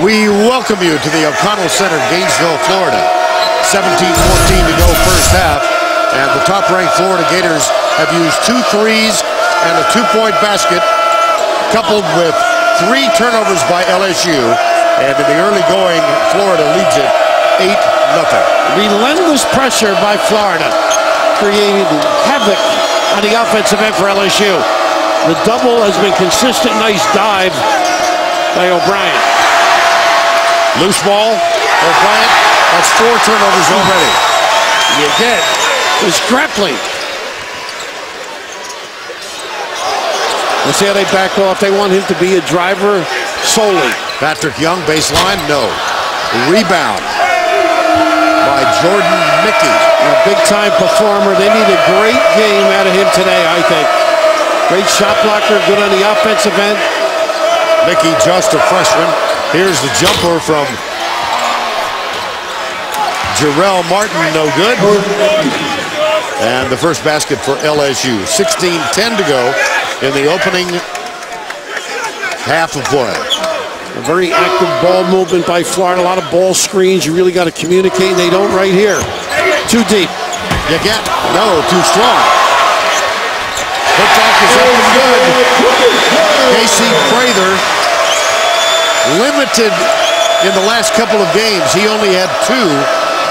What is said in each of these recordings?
We welcome you to the O'Connell Center, Gainesville, Florida. 17-14 to go first half. And the top-ranked Florida Gators have used 2 threes and a 2-point basket, coupled with 3 turnovers by LSU. And in the early going, Florida leads it 8-0. Relentless pressure by Florida, creating havoc on the offensive end for LSU. The double has been consistent. Nice dive by O'Brien. Loose ball, O'Brien. That's 4 turnovers already. You get this grappling. Let's see how they back off. They want him to be a driver solely. Patrick Young, baseline, no. Rebound by Jordan Mickey. A big-time performer. They need a great game out of him today, I think. Great shot blocker, good on the offensive end. Mickey, just a freshman. Here's the jumper from Jarrell Martin, no good. And the first basket for LSU. 16-10 to go in the opening half of play. A very active ball movement by Florida. A lot of ball screens. You really got to communicate. They don't right here. Too deep. You get, no, too strong. Putback is up and good. Casey Prather, limited in the last couple of games. He only had 2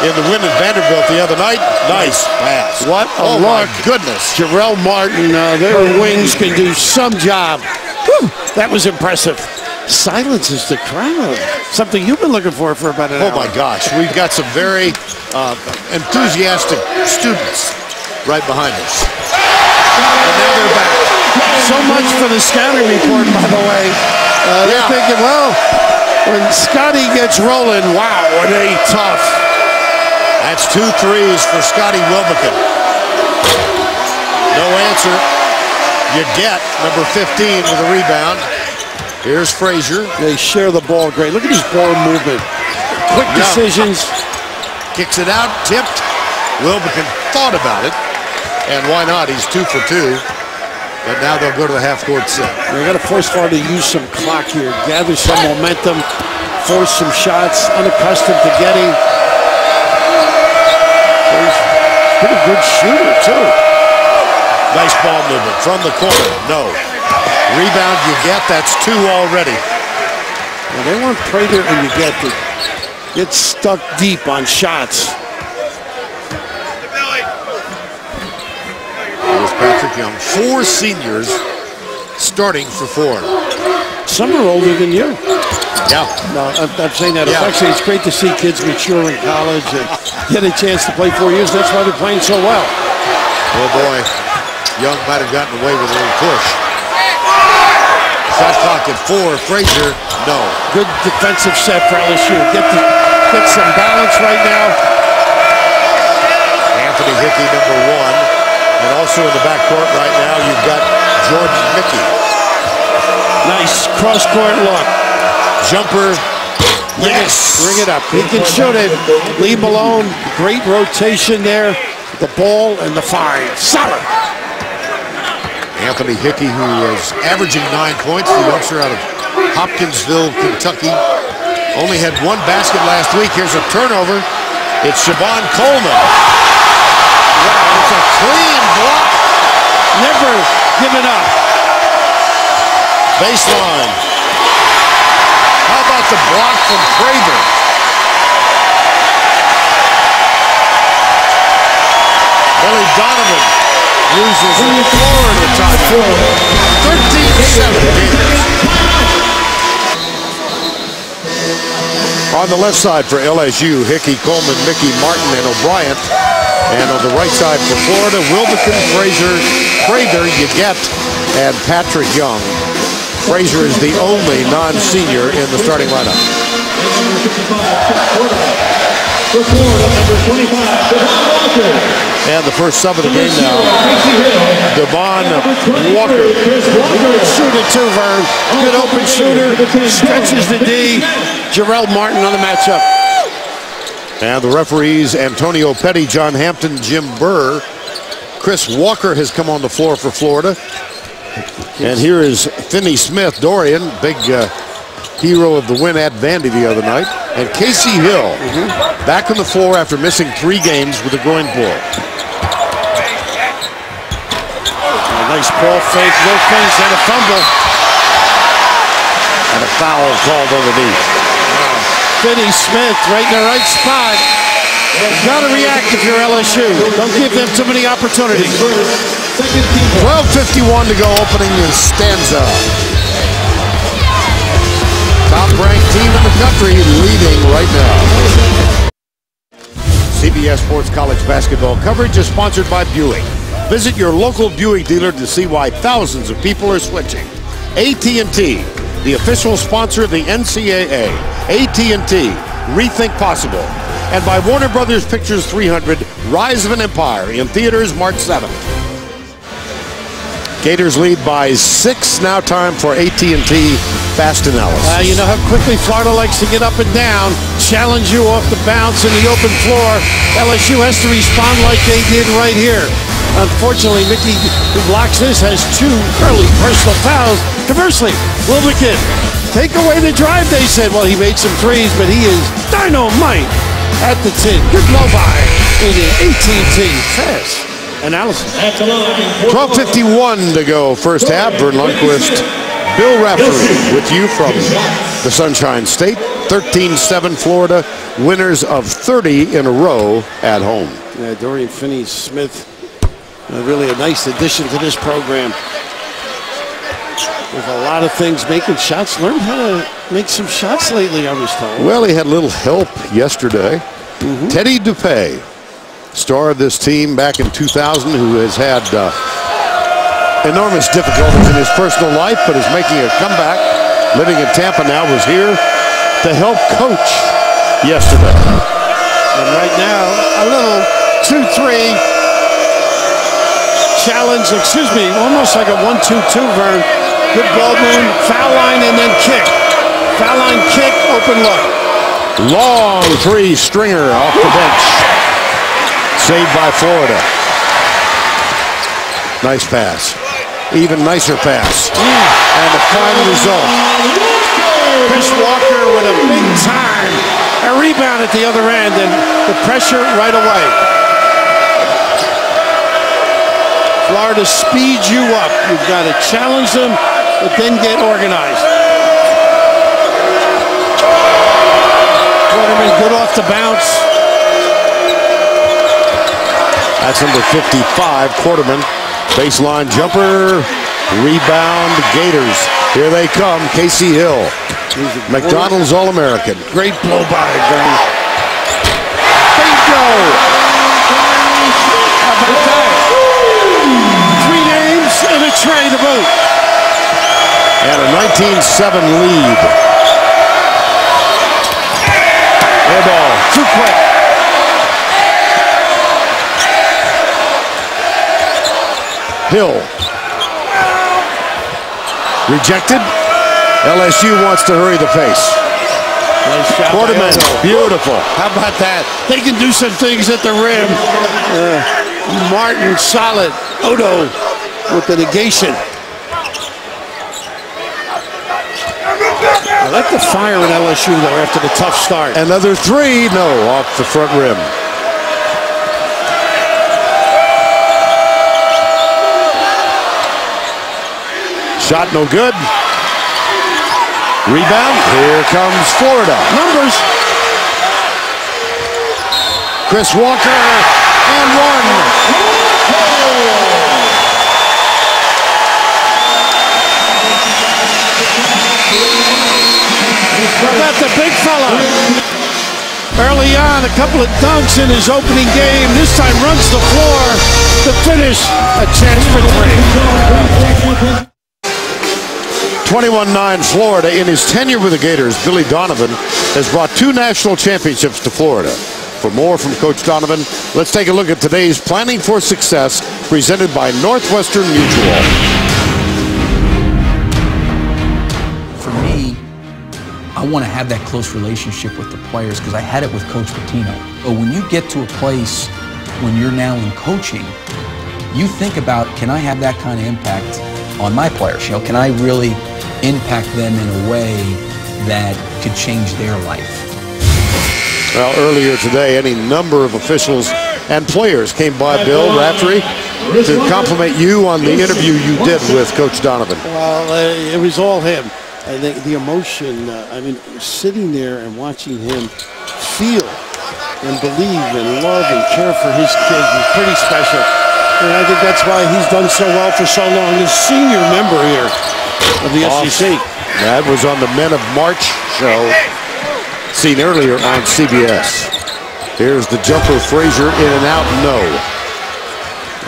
in the win at Vanderbilt the other night. Nice pass. What a look. My goodness. Jarrell Martin, their wings can do some job. Whew, that was impressive. Silences the crowd. Something you've been looking for about an hour. Oh my gosh, we've got some very enthusiastic students right behind us. And now they're back. So much for the scouting report, by the way. They're thinking, well, when Scotty gets rolling, wow, are they tough. That's 2 threes for Scotty Wilbekin. No answer. You get number 15 with a rebound. Here's Frazier. They share the ball great. Look at his ball movement. Quick decisions. Kicks it out, tipped. Wilbekin thought about it. And why not? He's 2 for 2. But now they'll go to the half-court set. They got to force Florida to use some clock here, gather some momentum, force some shots, unaccustomed to getting. Pretty good shooter, too. Nice ball movement from the corner. No. Rebound you get. That's 2 already. Well, they want Prather and you get stuck deep on shots. Here's Patrick Young. 4 seniors starting for Florida. Some are older than you. Yeah. No, I'm saying that. Yeah. Actually, it's great to see kids mature in college and get a chance to play 4 years. That's why they're playing so well. Oh, boy. Young might have gotten away with a little push. Shot clock at 4. Frazier, no. Good defensive set for LSU. Get some balance right now. Anthony Hickey, number 1. And also in the backcourt right now, you've got Jordan Mickey. Nice cross-court look. Jumper. Yes. Bring it up. He can shoot it. Leave him alone. Great rotation there. The ball and the five. Solid. Anthony Hickey, who is averaging 9 points, the youngster out of Hopkinsville, Kentucky. Only had 1 basket last week. Here's a turnover. It's Siobhan Coleman. Wow, it's a clean block. Never given up. Baseline. How about the block from Prather? Billy Donovan uses the Florida timeout. 13-7 Gators. On the left side for LSU, Hickey, Coleman, Mickey, Martin, and O'Brien. And on the right side for Florida, Wilbekin, Frazier, Prather, Yeget, and Patrick Young. Frazier is the only non-senior in the starting lineup. And the first sub of the game now, Devon Walker. Good shooter too, Vern. Good open shooter. Stretches the D. Jarrell Martin on the matchup. And the referees, Antonio Petty, John Hampton, Jim Burr. Chris Walker has come on the floor for Florida. And here is Finney Smith, Dorian, big hero of the win at Vandy the other night. And Casey Hill back on the floor after missing 3 games with a groin pull. A nice ball fake, no finish, and a fumble. And a foul called underneath. Finney Smith right in the right spot. Got to react if you're LSU. Don't give them too many opportunities. 12:51 to go, opening the stanza. Top-ranked team in the country leading right now. CBS Sports College basketball coverage is sponsored by Buick. Visit your local Buick dealer to see why thousands of people are switching. AT&T, the official sponsor of the NCAA. AT&T, rethink possible. And by Warner Brothers Pictures 300, Rise of an Empire, in theaters March 7th. Gators lead by 6. Now time for AT&T Fast Analysis. You know how quickly Florida likes to get up and down, challenge you off the bounce in the open floor. LSU has to respond like they did right here. Unfortunately, Mickey, who blocks this, has 2 early personal fouls. Conversely, Wilbekin, take away the drive, they said. Well, he made some threes, but he is dynamite at the 10. Good blow by in the AT&T Fast Analysis. 12:51 to go, first half. Vern Lundquist, Bill Raftery with you from the Sunshine State. 13-7 Florida, winners of 30 in a row at home. Yeah, Dorian Finney-Smith, really a nice addition to this program. With a lot of things, making shots. Learned how to make some shots lately, I was told. Well, he had a little help yesterday. Teddy Dupay, star of this team back in 2000, who has had enormous difficulties in his personal life, but is making a comeback. Living in Tampa now, was here to help coach yesterday. And right now, a little 2-3 challenge, almost like a 1-2-2, Vern. Good ball moon, foul line, and then kick. Foul line, kick, open look. Long 3-stringer off the bench. Saved by Florida. Nice pass. Even nicer pass. And the final result. Chris Walker with a big time. A rebound at the other end, and the pressure right away. Florida speeds you up. You've got to challenge them, but then get organized. Quarterman good off the bounce. That's number 55, Quarterman. Baseline jumper. Rebound, Gators. Here they come, Casey Hill. McDonald's All-American. Great blow by, Vern. Bingo! How about that? 3 games and a tray to boot. And a 19-7 lead. Air ball, too quick. Hill. Rejected. LSU wants to hurry the pace. Nice shot. Quarterman, beautiful. How about that? They can do some things at the rim. Martin, solid. Odo with the negation. I like the fire at LSU, though, after the tough start. Another 3, no, off the front rim. Shot no good. Rebound. Here comes Florida. Numbers. Chris Walker and 1. That's a big fella. Early on, a couple of dunks in his opening game. This time runs the floor to finish. A chance for 3. 21-9 Florida. In his tenure with the Gators, Billy Donovan has brought 2 national championships to Florida. For more from Coach Donovan, let's take a look at today's Planning for Success presented by Northwestern Mutual. For me, I want to have that close relationship with the players because I had it with Coach Pitino. But when you get to a place when you're now in coaching, you think about, can I have that kind of impact on my players? You know, can I really impact them in a way that could change their life. Well, earlier today, any number of officials and players came by Bill Raftery to compliment you on the interview you did with Coach Donovan. Well, it was all him. I think the emotion, I mean, sitting there and watching him feel and believe and love and care for his kids is pretty special. And I think that's why he's done so well for so long. The senior member here of the SEC. That was on the Men of March show, seen earlier on CBS. Here's the jumper, Frazier, in and out, no.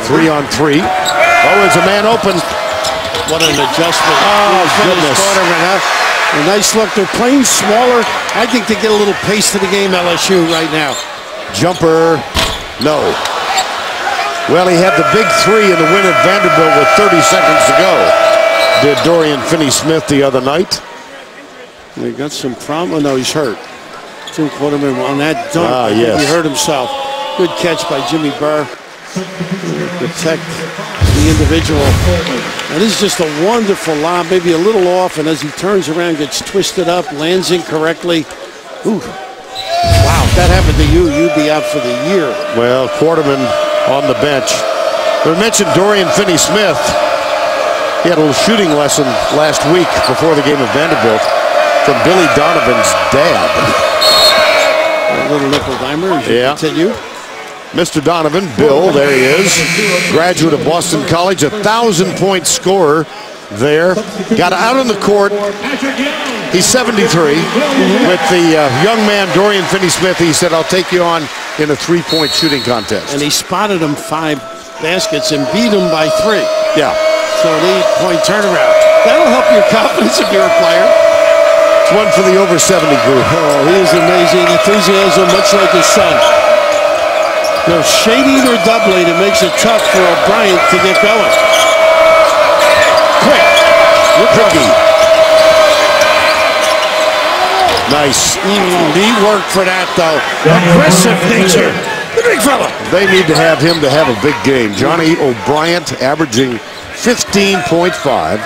3 on 3. Oh, it's a man open. What an adjustment. Oh, goodness. A nice look. They're playing smaller. I think they get a little pace to the game, LSU, right now. Jumper, no. Well, he had the big 3 in the win at Vanderbilt with 30 seconds to go. Did Dorian Finney-Smith the other night. He got some problem. Oh, no, he's hurt. Jim Quarterman on that dunk. Yes. He hurt himself. Good catch by Jimmy Burr. Protect the individual. And this is just a wonderful lob, maybe a little off, and as he turns around, gets twisted up, lands incorrectly. Ooh. Wow, if that happened to you, you'd be out for the year. Well, Quarterman on the bench. We mentioned Dorian Finney-Smith. He had a little shooting lesson last week before the game of Vanderbilt from Billy Donovan's dad. A little nickel dimer as you continue. Mr. Donovan, Bill, there he is. Graduate of Boston College, 1,000-point scorer there. Got out on the court. He's 73. With the young man, Dorian Finney-Smith, he said, I'll take you on in a 3-point shooting contest. And he spotted him 5 baskets and beat him by 3. Yeah. So an 8-point turnaround. That'll help your confidence if you're a player. It's one for the over 70 group. Oh, he is amazing. Enthusiasm, much like his son. No shading or doubling, it makes it tough for O'Brien to get going. Quick. Tricky. Nice. Neat work for that, though. Aggressive nature. The big fella. They need to have him to have a big game. Johnny O'Brien averaging 15.5.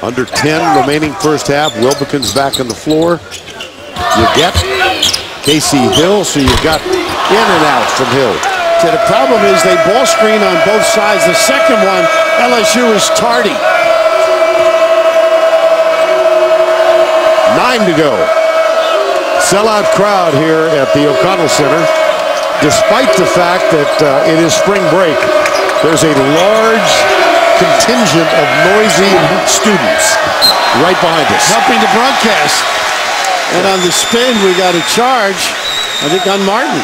Under 10 remaining first half. Wilbekin's back on the floor. You get Casey Hill, so you've got in and out from Hill. So the problem is they ball screen on both sides. The second one, LSU is tardy. 9 to go. Sellout crowd here at the O'Connell Center. Despite the fact that it is spring break, there's a large contingent of noisy students right behind us. Helping the broadcast. And on the spin, we got a charge, I think, on Martin.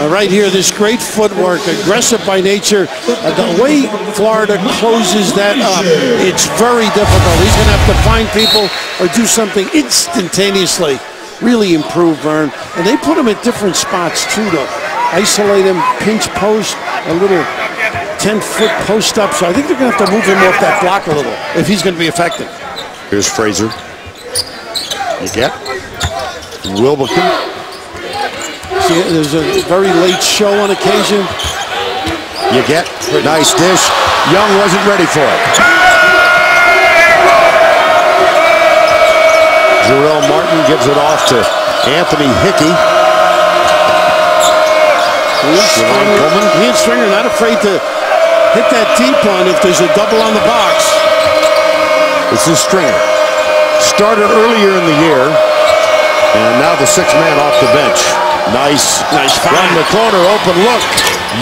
Right here, this great footwork, aggressive by nature. The way Florida closes that up, it's very difficult. He's going to have to find people or do something instantaneously. Really improve Vern. And they put him at different spots, too, to isolate him, pinch post, a little 10-foot post up. So I think they're going to have to move him off that block a little if he's going to be effective. Here's Frazier. You get Wilbekin. See, there's a very late show on occasion. You get nice dish. Young wasn't ready for it. Jarrell Martin gives it off to Anthony Hickey. He and Stringer not afraid to hit that deep one if there's a double on the box. This is Stringer. Started earlier in the year, and now the 6th man off the bench. Nice find. From the corner, open look.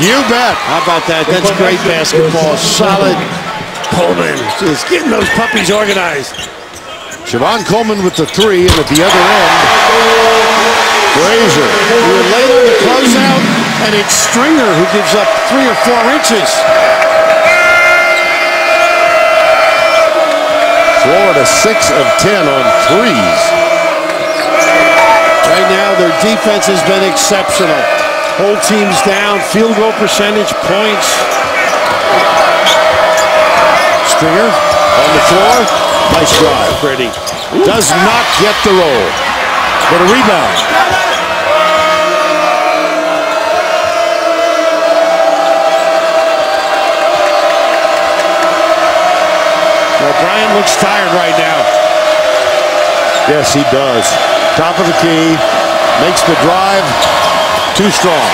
You bet. How about that? That's great basketball. Solid. Coleman just getting those puppies organized. Siobhan Coleman with the 3, and at the other end, Frazier. We were late on the closeout, and it's Stringer who gives up 3 or 4 inches. Florida 6 of 10 on 3s. Right now, their defense has been exceptional. Whole team's down, field goal percentage, points. Stringer on the floor. Nice drive. Pretty. Does not get the roll, but a rebound. Bryant looks tired right now. Yes, he does. Top of the key. Makes the drive. Too strong.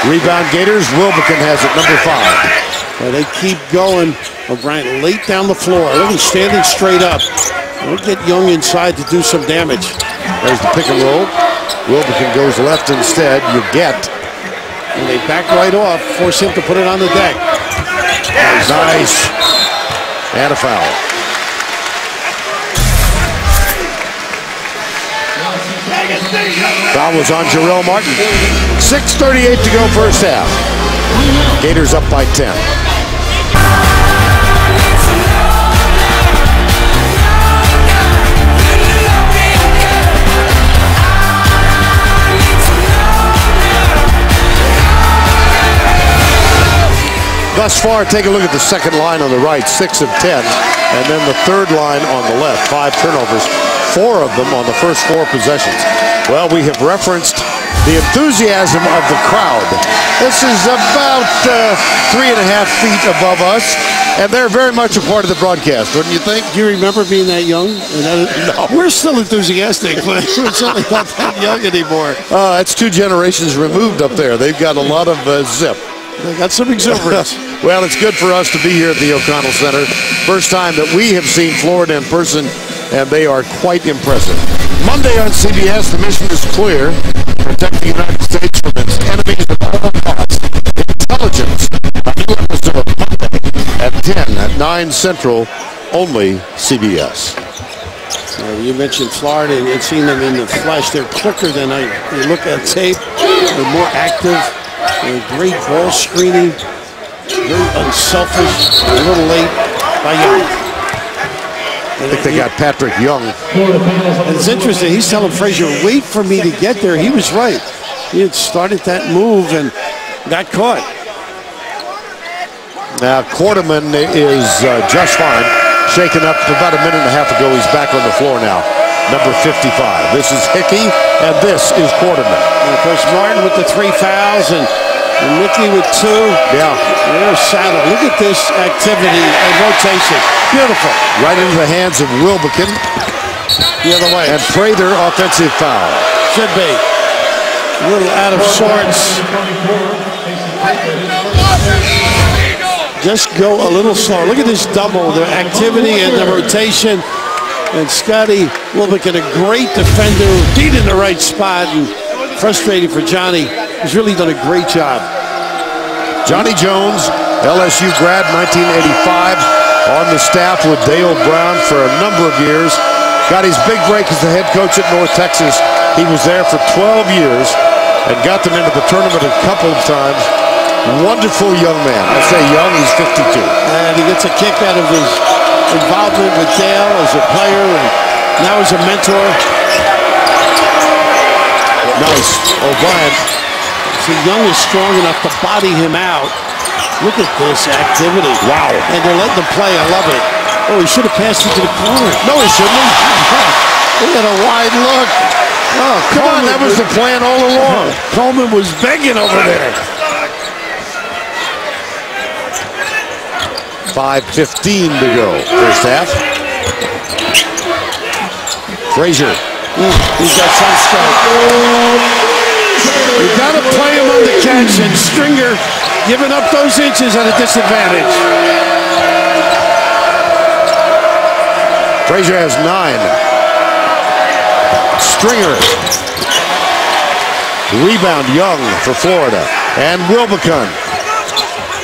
Rebound Gators. Wilbekin has it, number 5. Well, they keep going. O'Brien late down the floor. Look, he's standing straight up. We'll get Young inside to do some damage. There's the pick and roll. Wilbekin goes left instead. You get. And they back right off, force him to put it on the deck. Nice. And a foul. Foul was on Jarrell Martin. 6:38 to go first half. Gators up by 10. Thus far, take a look at the second line on the right, 6 of 10. And then the third line on the left, 5 turnovers, 4 of them on the first 4 possessions. Well, we have referenced the enthusiasm of the crowd. This is about 3.5 feet above us, and they're very much a part of the broadcast, wouldn't you think? Do you remember being that young? No. We're still enthusiastic, but we're certainly not that young anymore. That's 2 generations removed up there. They've got a lot of zip. They got some exuberance. Well, it's good for us to be here at the O'Connell Center. First time that we have seen Florida in person, and they are quite impressive. Monday on CBS, the mission is clear. Protect the United States from its enemies at all costs. Intelligence, a new episode Monday at 10 at 9 Central, only CBS. You mentioned Florida and seeing them in the flesh. They're quicker than you look at tape. They're more active. Great ball screening. Very unselfish. A little late by Young. I think they got Patrick Young. And it's interesting. He's telling Frazier, wait for me to get there. He was right. He had started that move and got caught. Now, Quarterman is just fine. Shaken up about a minute and a half ago. He's back on the floor now. Number 55. This is Hickey, and this is Quarterman. And of course, Martin with the 3 fouls, and Mickey with 2. Yeah. There's Saddle. Look at this activity and rotation. Beautiful. Right into the hands of Wilbekin. The other way. And Prather, offensive foul. Should be. A little out of sorts. Just go a little slower. Look at this double, the activity and the rotation. And Scotty Wilbekin, a great defender, beat in the right spot, and frustrating for Johnny. He's really done a great job. Johnny Jones, LSU grad, 1985, on the staff with Dale Brown for a number of years. Got his big break as the head coach at North Texas. He was there for 12 years and got them into the tournament a couple of times. Wonderful young man. I say young, he's 52. And he gets a kick out of his involvement with Dale as a player and now as a mentor. Nice. O'Brien. See, Young is strong enough to body him out. Look at this activity. Wow. And they're letting him play. I love it. Oh, he should have passed it to the corner. No, he shouldn't have. Look at a wide look. Oh, come on, that was the plan all along. Coleman was begging over there. 5:15 to go, first half. Frazier. He's got some strike. You got to play him on the catch, and Stringer giving up those inches at a disadvantage. Frazier has 9. Stringer. Rebound Young for Florida. And Wilbekin.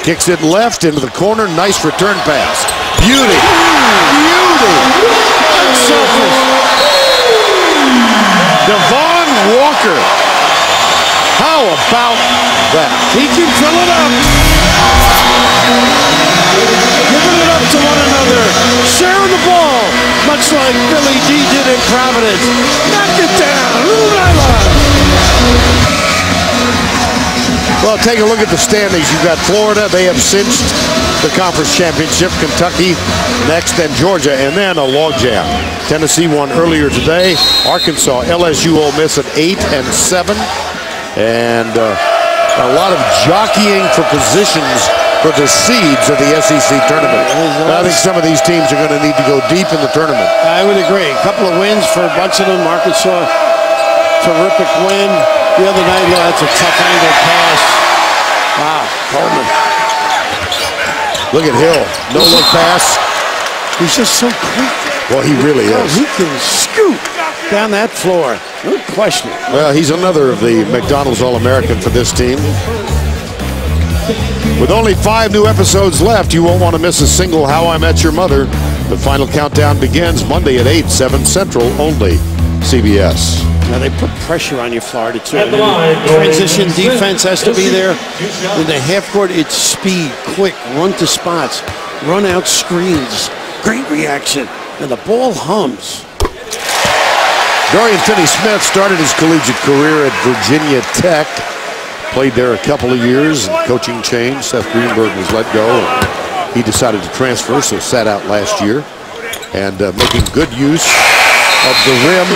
Kicks it left into the corner. Nice return pass. Beauty. Beauty. Unselfish. Devon Walker. How about that? He can fill it up. Giving it up to one another. Sharing the ball. Much like Billy D did in Providence. Knock it down. Little nylon. Well, take a look at the standings. You've got Florida. They have cinched the conference championship. Kentucky next, and Georgia, and then a logjam. Tennessee won earlier today. Arkansas, LSU, Ole Miss at 8 and 7. And a lot of jockeying for positions for the seeds of the SEC tournament. I think some of these teams are going to need to go deep in the tournament. I would agree. A couple of wins for a bunch of them. Arkansas, terrific win. The other night, that's a tough angle pass. Wow, Coleman. Look at Hill. No look pass. He's just so quick. Well, he really is. He can scoot down that floor. No question. Well, he's another of the McDonald's All-American for this team. With only 5 new episodes left, you won't want to miss a single How I Met Your Mother. The final countdown begins Monday at 8, 7 Central, only CBS. Now they put pressure on you, Florida, too. Transition defense has to be there. In the half court, it's speed, quick, run to spots, run out screens. Great reaction, and the ball hums. Dorian Finney-Smith started his collegiate career at Virginia Tech. Played there a couple of years, and coaching changed. Seth Greenberg was let go. And he decided to transfer, so sat out last year. And making good use of the rim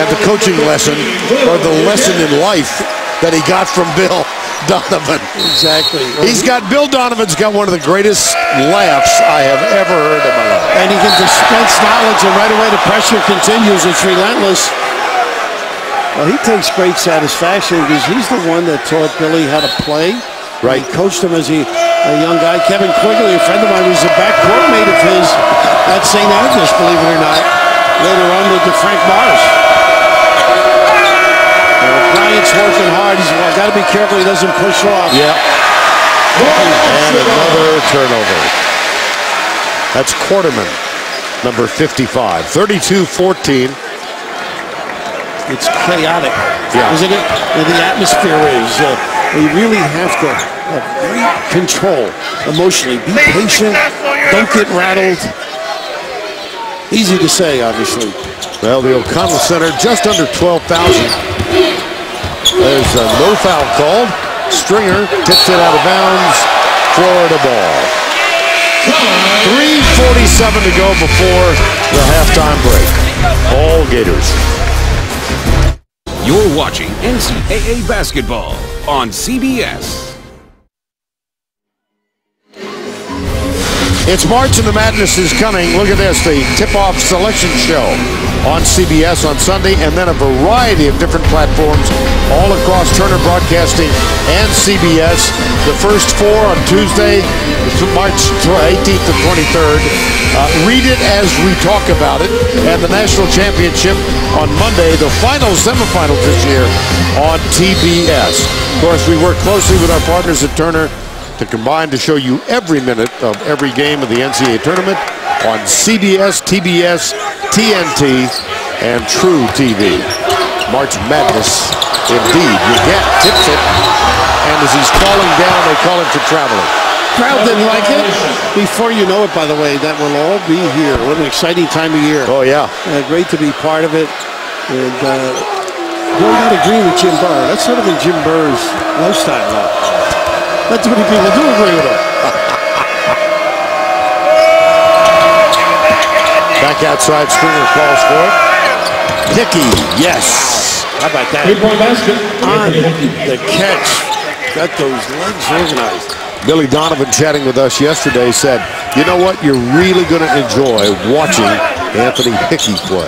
and the coaching lesson, or the lesson in life that he got from Bill Donovan. Exactly. Bill Donovan's got one of the greatest laughs I have ever heard in my life. And he can dispense knowledge, and right away the pressure continues. It's relentless. Well, he takes great satisfaction because he's the one that taught Billy how to play. Right. He coached him as a young guy. Kevin Quigley, a friend of mine, was a backcourt mate of his at St. Agnes, believe it or not. Later on with the Frank Morris. Bryant's working hard. He's got to be careful he doesn't push off. Yeah. And another turnover. That's Quarterman, number 55. 32-14. It's chaotic, yeah, isn't it? And the atmosphere is. You really have to have great control emotionally. Be patient. Don't get rattled. Easy to say, obviously. Well, the O'Connell Center, just under 12,000. There's a no foul called. Stringer tips it out of bounds. Florida ball. 3:47 to go before the halftime break. All Gators. You're watching NCAA basketball on CBS. It's March and the Madness is coming. Look at this, the tip-off selection show on CBS on Sunday, and then a variety of different platforms all across Turner Broadcasting and CBS. The first 4 on Tuesday, March 18th and 23rd. Read it as we talk about it. And the National Championship on Monday, the final semifinals this year on TBS. Of course, we work closely with our partners at Turner to combine to show you every minute of every game of the NCAA tournament on CBS, TBS, TNT, and True TV. March Madness, indeed. You get tips it, and as he's calling down, they call him for traveling. Crowd didn't like it. Before you know it, by the way, that will all be here. What an exciting time of year. Oh, yeah. Great to be part of it. And don't not agree with Jim Burr. That's sort of in Jim Burr's lifestyle now. Not too many people do agree with him. Back outside, Stringer calls for it. Hickey, yes. How about that? On the catch. Got those legs organized. Billy Donovan, chatting with us yesterday, said, you know what, you're really going to enjoy watching Anthony Hickey play.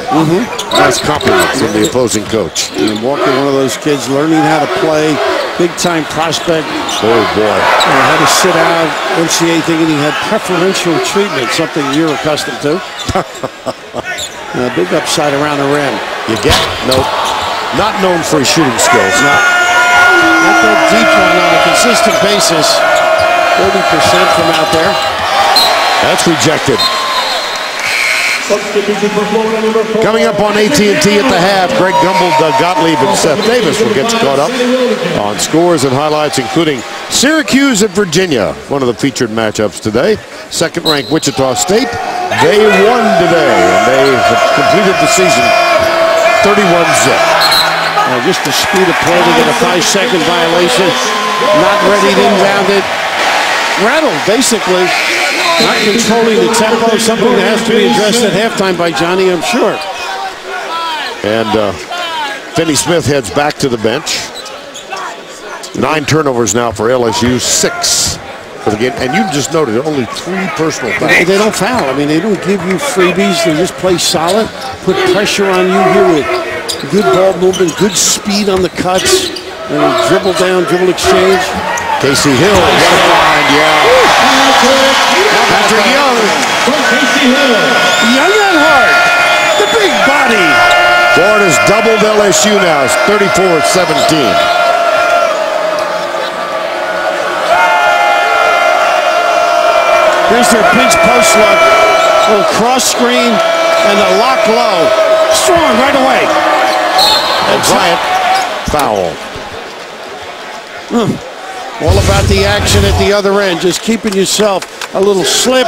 Nice compliment from the opposing coach. And Walker, one of those kids learning how to play, big-time prospect. Oh, boy. Had to sit out, NCAA thinking he had preferential treatment, something you're accustomed to. Big upside around the rim. You get? Nope. Not known for his shooting skills. No. Not that deep one on a consistent basis. 30% from out there. That's rejected. Coming up on AT&T at the half, Greg Gumbel, Doug Gottlieb, and Seth Davis will get you caught up on scores and highlights, including Syracuse at Virginia, one of the featured matchups today. Second-ranked Wichita State. They won today, and they have completed the season 31-zip. Just the speed of play to get a 5-second violation. Not ready to inbound it. Rattled, basically. Not controlling the tempo, something that has to be addressed at halftime by Johnny, I'm sure. And Finney-Smith heads back to the bench. 9 turnovers now for LSU, 6 for the game. And you just noted only 3 personal fouls. They don't foul. I mean, they don't give you freebies. They just play solid, put pressure on you here with good ball movement, good speed on the cuts, and dribble down, dribble exchange. Casey Hill, what a find, yeah. Patrick Young. Young at heart, the big body. Florida's doubled LSU now. It's 34-17. Here's their pinch post look. Little cross screen and the lock low. Strong right away. And Bryant, foul. All about the action at the other end. Just keeping yourself a little slip.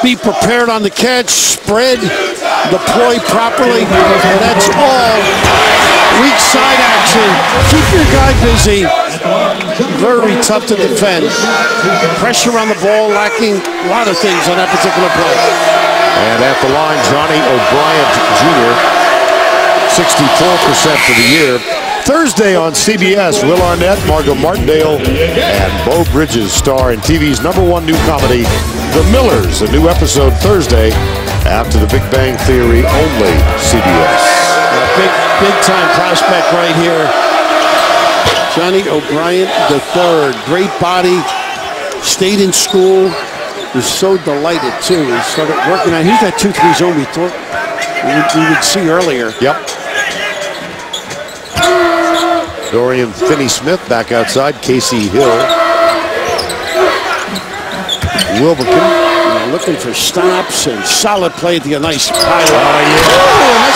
Be prepared on the catch. Spread. Deploy properly. And that's all. Weak side action. Keep your guy busy. Very tough to defend. Pressure on the ball, lacking a lot of things on that particular play. And at the line, Johnny O'Bryant Jr., 64% for the year. Thursday on CBS, Will Arnett, Margot Martindale, and Beau Bridges star in TV's #1 new comedy, The Millers. A new episode Thursday after The Big Bang Theory, only CBS. Big time prospect right here. Johnny O'Bryant III, great body, stayed in school, was so delighted too. He started working out. Here's that 2-3 zone we thought we would see earlier. Yep. Dorian Finney-Smith back outside. Casey Hill. Wilbekin. Looking for stops and solid play at the nice pilot. Oh, yeah.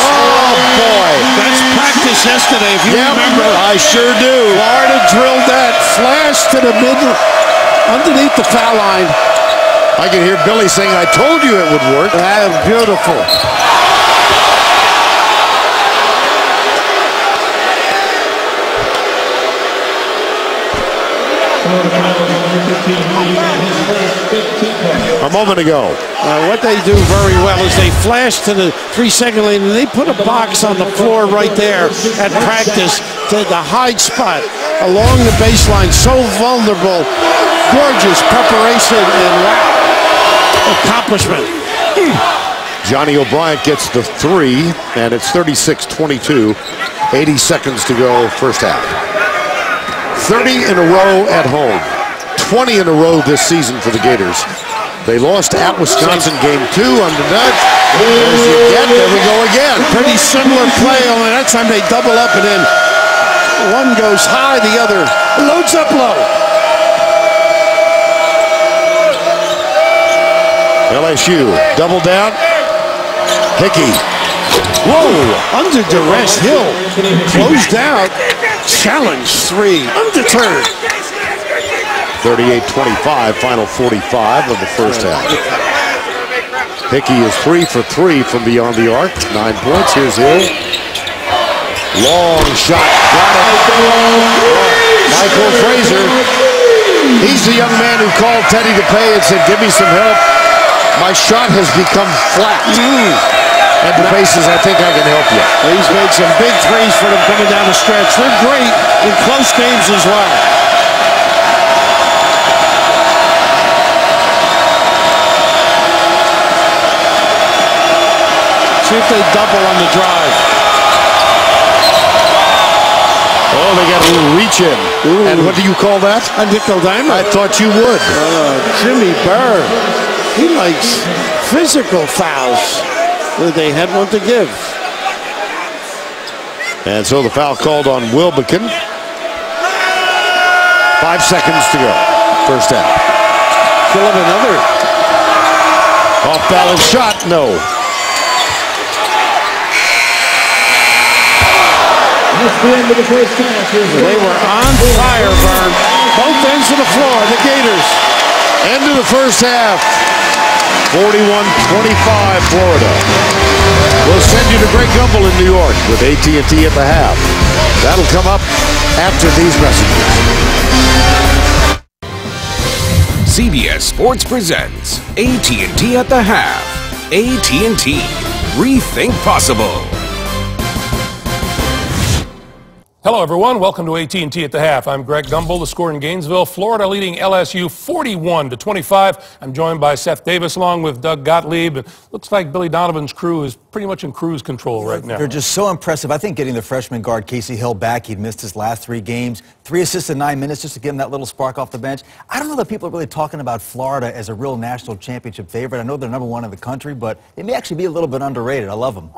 Oh, boy. That's practice yesterday, if you remember. I sure do. Florida drilled that flash to the middle, underneath the foul line. I can hear Billy saying, I told you it would work. Beautiful. A moment ago. What they do very well is they flash to the 3-second lane and they put a box on the floor right there at practice to the hide spot along the baseline. So vulnerable. Gorgeous preparation and wow, accomplishment. Johnny O'Bryant gets the 3, and it's 36-22. 80 seconds to go first half. 30 in a row at home. 20 in a row this season for the Gators. They lost at Wisconsin game 2 under Dutch. There we go again. Pretty similar play, only that time they double up and then one goes high, the other loads up low. LSU double down. Hickey. Whoa, under duress, Hill closed out. Challenge 3, undeterred. 38-25, final 45 of the first half. Hickey is 3 for 3 from beyond the arc. 9 points. Here's Hill. Long shot. Got it. Michael Fraser. He's the young man who called Teddy DePay and said, give me some help. My shot has become flat. And DePay says, I think I can help you. He's made some big threes for them coming down the stretch. They're great in close games as well. See if they double on the drive. Oh, they got a little reach in. Ooh. And what do you call that? A nickel dimer. I thought you would. Jimmy Burr. He likes physical fouls. They had one to give. And so the foul called on Wilbekin. 5 seconds to go. First half. Still have another. Off balance shot. No. They were on fire, Vern. Both ends of the floor, the Gators. End of the first half. 41-25 Florida. We'll send you to Greg Gumbel in New York with AT&T at the half. That'll come up after these messages. CBS Sports presents AT&T at the half. AT&T. Rethink possible. Hello, everyone. Welcome to AT&T at the Half. I'm Greg Gumbel. The score in Gainesville, Florida, leading LSU 41-25. I'm joined by Seth Davis, along with Doug Gottlieb. It looks like Billy Donovan's crew is pretty much in cruise control right now. They're just so impressive. I think getting the freshman guard Casey Hill back, he'd missed his last 3 games, 3 assists in 9 minutes just to give him that little spark off the bench. I don't know that people are really talking about Florida as a real national championship favorite. I know they're #1 in the country, but they may actually be a little bit underrated. I love them.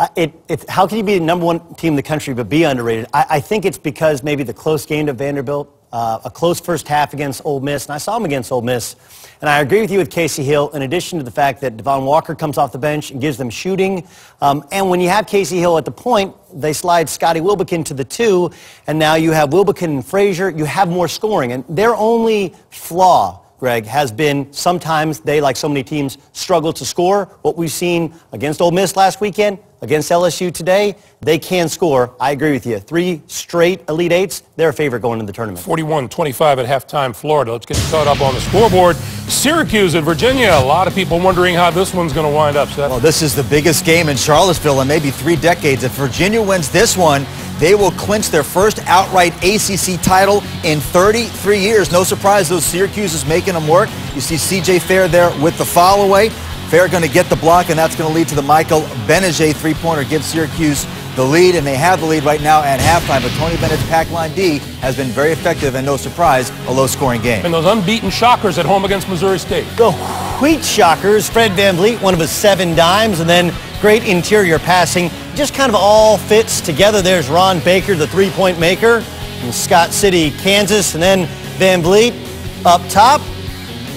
How can you be the #1 team in the country but be underrated? I think it's because maybe the close game to Vanderbilt, a close first half against Ole Miss, and I saw them against Ole Miss. And I agree with you with Casey Hill, in addition to the fact that Devon Walker comes off the bench and gives them shooting. And when you have Casey Hill at the point, they slide Scotty Wilbekin to the 2, and now you have Wilbekin and Frazier. You have more scoring. And their only flaw, Greg, has been sometimes they, like so many teams, struggle to score. What we've seen against Ole Miss last weekend, against LSU today, they can score. I agree with you. 3 straight Elite Eights, they're a favorite going into the tournament. 41-25 at halftime, Florida. Let's get caught up on the scoreboard. Syracuse and Virginia. A lot of people wondering how this one's going to wind up, Seth. Well, this is the biggest game in Charlottesville in maybe 3 decades. If Virginia wins this one, they will clinch their first outright ACC title in 33 years. No surprise, those Syracuse is making them work. You see C.J. Fair there with the foul away. Fair going to get the block, and that's going to lead to the Michael Benajay three-pointer, give Syracuse the lead, and they have the lead right now at halftime. But Tony Bennett's pack line D has been very effective, and no surprise, a low-scoring game. And those unbeaten Shockers at home against Missouri State. The Wheat Shockers, Fred VanVleet, one of his 7 dimes, and then great interior passing. Just kind of all fits together. There's Ron Baker, the three-point maker, from Scott City, Kansas, and then VanVleet up top.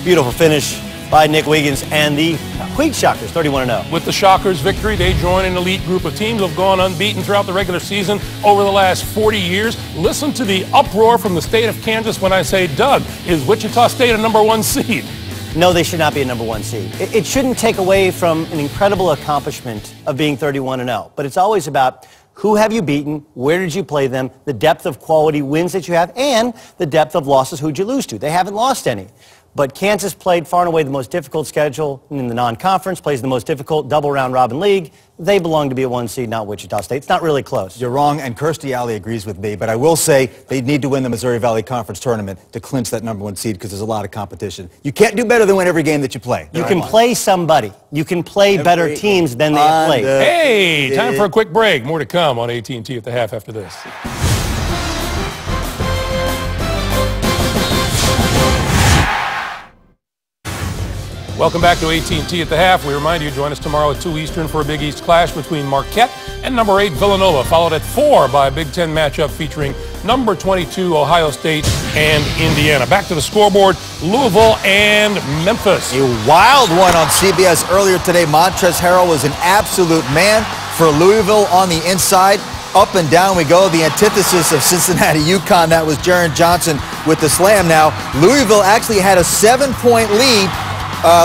Beautiful finish by Nick Wiggins and the Wheat Shockers, 31-0. With the Shockers' victory, they join an elite group of teams who have gone unbeaten throughout the regular season over the last 40 years. Listen to the uproar from the state of Kansas when I say, Doug, is Wichita State a #1 seed? No, they should not be a #1 seed. It shouldn't take away from an incredible accomplishment of being 31-0, but it's always about who have you beaten, where did you play them, the depth of quality wins that you have, and the depth of losses, who'd you lose to. They haven't lost any. But Kansas played far and away the most difficult schedule in the non-conference, plays the most difficult double round robin league. They belong to be a 1 seed, not Wichita State. It's not really close. You're wrong, and Kirstie Alley agrees with me, but I will say they need to win the Missouri Valley Conference tournament to clinch that #1 seed because there's a lot of competition. You can't do better than win every game that you play. You can play somebody. You can play better teams than they have played. Hey, time for a quick break. More to come on AT&T at the Half after this. Welcome back to AT&T at the Half. We remind you, join us tomorrow at 2 Eastern for a Big East clash between Marquette and #8 Villanova, followed at 4 by a Big Ten matchup featuring #22 Ohio State and Indiana. Back to the scoreboard, Louisville and Memphis. A wild one on CBS earlier today. Montrezl Harrell was an absolute man for Louisville on the inside. Up and down we go. The antithesis of Cincinnati UConn. That was Jaren Johnson with the slam. Now, Louisville actually had a 7-point lead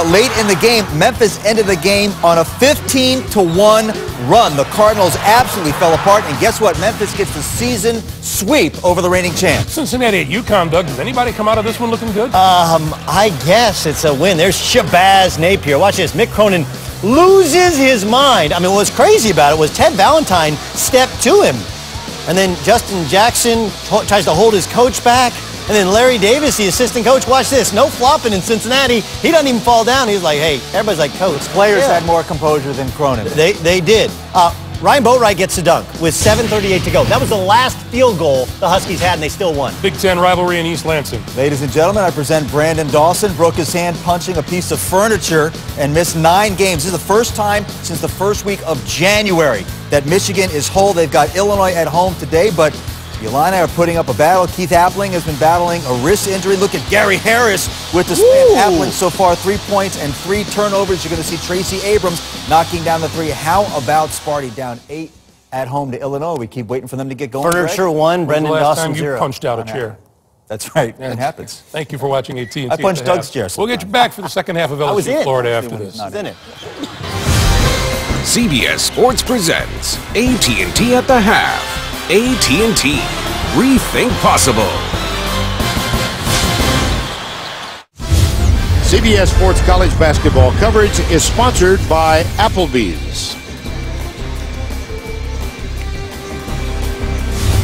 late in the game. Memphis ended the game on a 15-1 run. The Cardinals absolutely fell apart, and guess what? Memphis gets the season sweep over the reigning champs. Cincinnati at UConn, Doug. Does anybody come out of this one looking good? I guess it's a win. There's Shabazz Napier. Watch this. Mick Cronin loses his mind. I mean, what was crazy about it was Ted Valentine stepped to him. And then Justin Jackson tries to hold his coach back. And then Larry Davis, the assistant coach, watch this. No flopping in Cincinnati. He doesn't even fall down. He's like, hey, everybody's like, coach. Players had more composure than Cronin. They did. Ryan Boatwright gets a dunk with 7:38 to go. That was the last field goal the Huskies had, and they still won. Big Ten rivalry in East Lansing. Ladies and gentlemen, I present Brandon Dawson. Broke his hand punching a piece of furniture and missed 9 games. This is the first time since the first week of January that Michigan is whole. They've got Illinois at home today, but the Illini are putting up a battle. Keith Appling has been battling a wrist injury. Look at Gary Harris with the slam. Appling so far 3 points and 3 turnovers. You're going to see Tracy Abrams knocking down the 3. How about Sparty down 8 at home to Illinois? We keep waiting for them to get going. Furniture 1, Brendan Dawson 0. Last time you punched out a chair. That's right. It happens. Thank you for watching AT&T. I punched Doug's chair. We'll get you back for the second half of LSU Florida after this. CBS Sports presents AT&T at the Half. AT&T. Rethink possible. CBS Sports College basketball coverage is sponsored by Applebee's.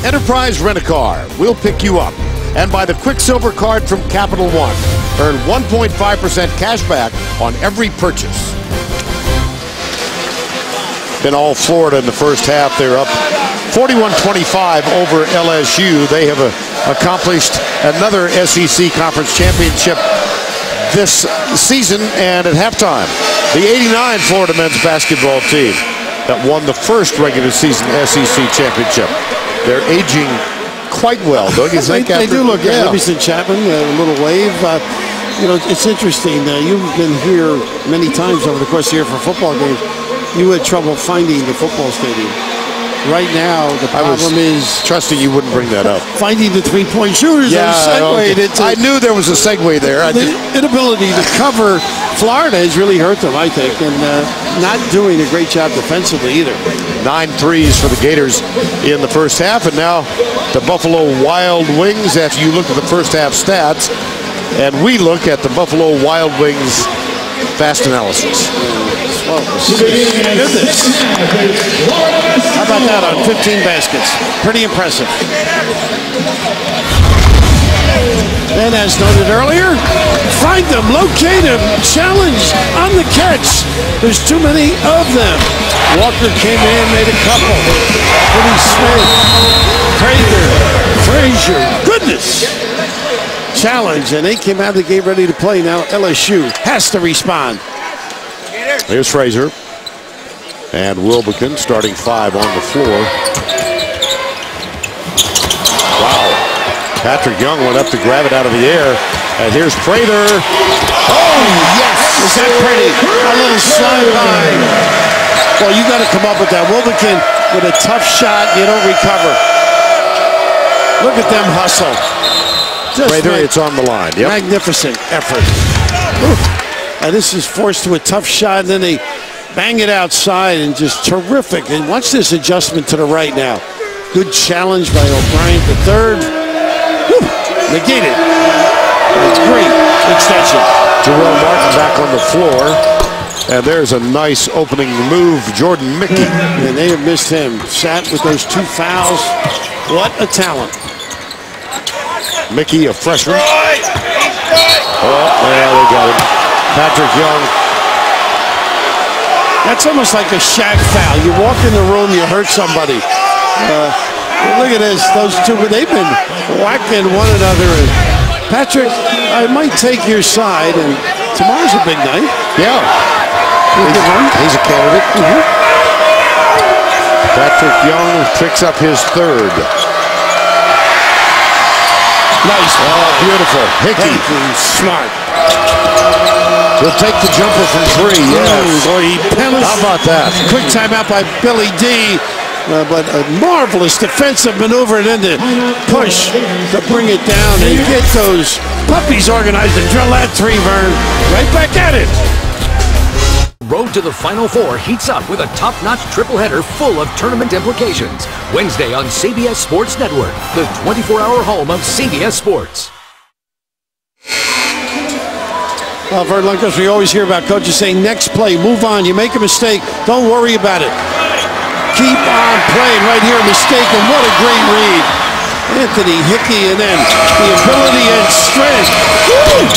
Enterprise Rent-A-Car. We'll pick you up. And by the Quicksilver card from Capital One. Earn 1.5% cash back on every purchase. Been all Florida in the first half. They're up 41-25 over LSU. They have accomplished another SEC Conference Championship this season, and at halftime, the '89 Florida men's basketball team that won the first regular season SEC championship. They're aging quite well, don't you think? They do look good. Livingston Chapman, a little wave. You know, it's interesting. You've been here many times over the course of the year for football games. You had trouble finding the football stadium. Right now, the problem is trusting you wouldn't bring that up. Finding the three-point shooters. Yeah, I knew there was a segue there. The inability to cover Florida has really hurt them, I think, and not doing a great job defensively either. 9 threes for the Gators in the first half, and now the Buffalo Wild Wings, after you look at the first half stats, and we look at the Buffalo Wild Wings fast analysis. Well, goodness. How about that on 15 baskets? Pretty impressive. And as noted earlier, find them, locate them, challenge on the catch. There's too many of them. Walker came in, made a couple. Woody Smith, Prather, Frazier. Goodness. Challenge, and they came out of the game ready to play. Now LSU has to respond. Here's Frazier. And Wilbekin starting 5 on the floor. Wow. Patrick Young went up to grab it out of the air. And here's Prather. Oh, yes! Is that pretty? A little slide by. Well, you got to come up with that. Wilbekin with a tough shot. You don't recover. Look at them hustle. Prather, it's on the line. Yep. Magnificent effort. And this is forced to a tough shot, and then they bang it outside, and just terrific. And watch this adjustment to the right now. Good challenge by O'Brien III. Negated. That's great extension. Jerome Martin back on the floor. And there's a nice opening move, Jordan Mickey. And they have missed him. Sat with those 2 fouls. What a talent. Mickey, a freshman. Oh, yeah, they got him. Patrick Young. That's almost like a Shaq foul. You walk in the room, you hurt somebody. Look at this. Those two, they've been whacking one another. And Patrick, I might take your side, and tomorrow's a big night. Yeah. He's a candidate. Patrick Young picks up his 3rd. Nice. Oh, beautiful. Hickey. Smart. He'll take the jumper from 3. Yes. How about that? Quick timeout by Billy D. But a marvelous defensive maneuver, and then the push to bring it down and get those puppies organized and drill that 3, Vern. Right back at it. Road to the Final Four heats up with a top-notch triple header full of tournament implications. Wednesday on CBS Sports Network, the 24-hour home of CBS Sports. Well, Vern, like us, we always hear about coaches saying, next play, move on. You make a mistake, don't worry about it. Keep on playing right here, mistake, and what a great read. Anthony Hickey, and then the ability and strength. Woo!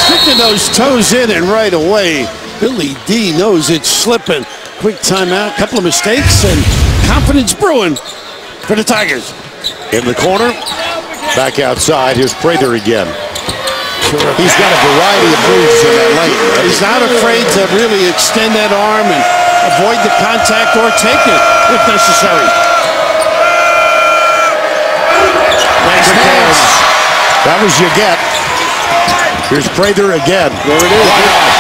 Sticking those toes in and right away. Billy D knows it's slipping. Quick timeout, couple of mistakes, and confidence brewing for the Tigers. In the corner, back outside, here's Prather again. He's got a variety of moves in that lane. Right? He's not afraid to really extend that arm and avoid the contact or take it if necessary. Nice hands. That was you get. Here's Prather again. There it is.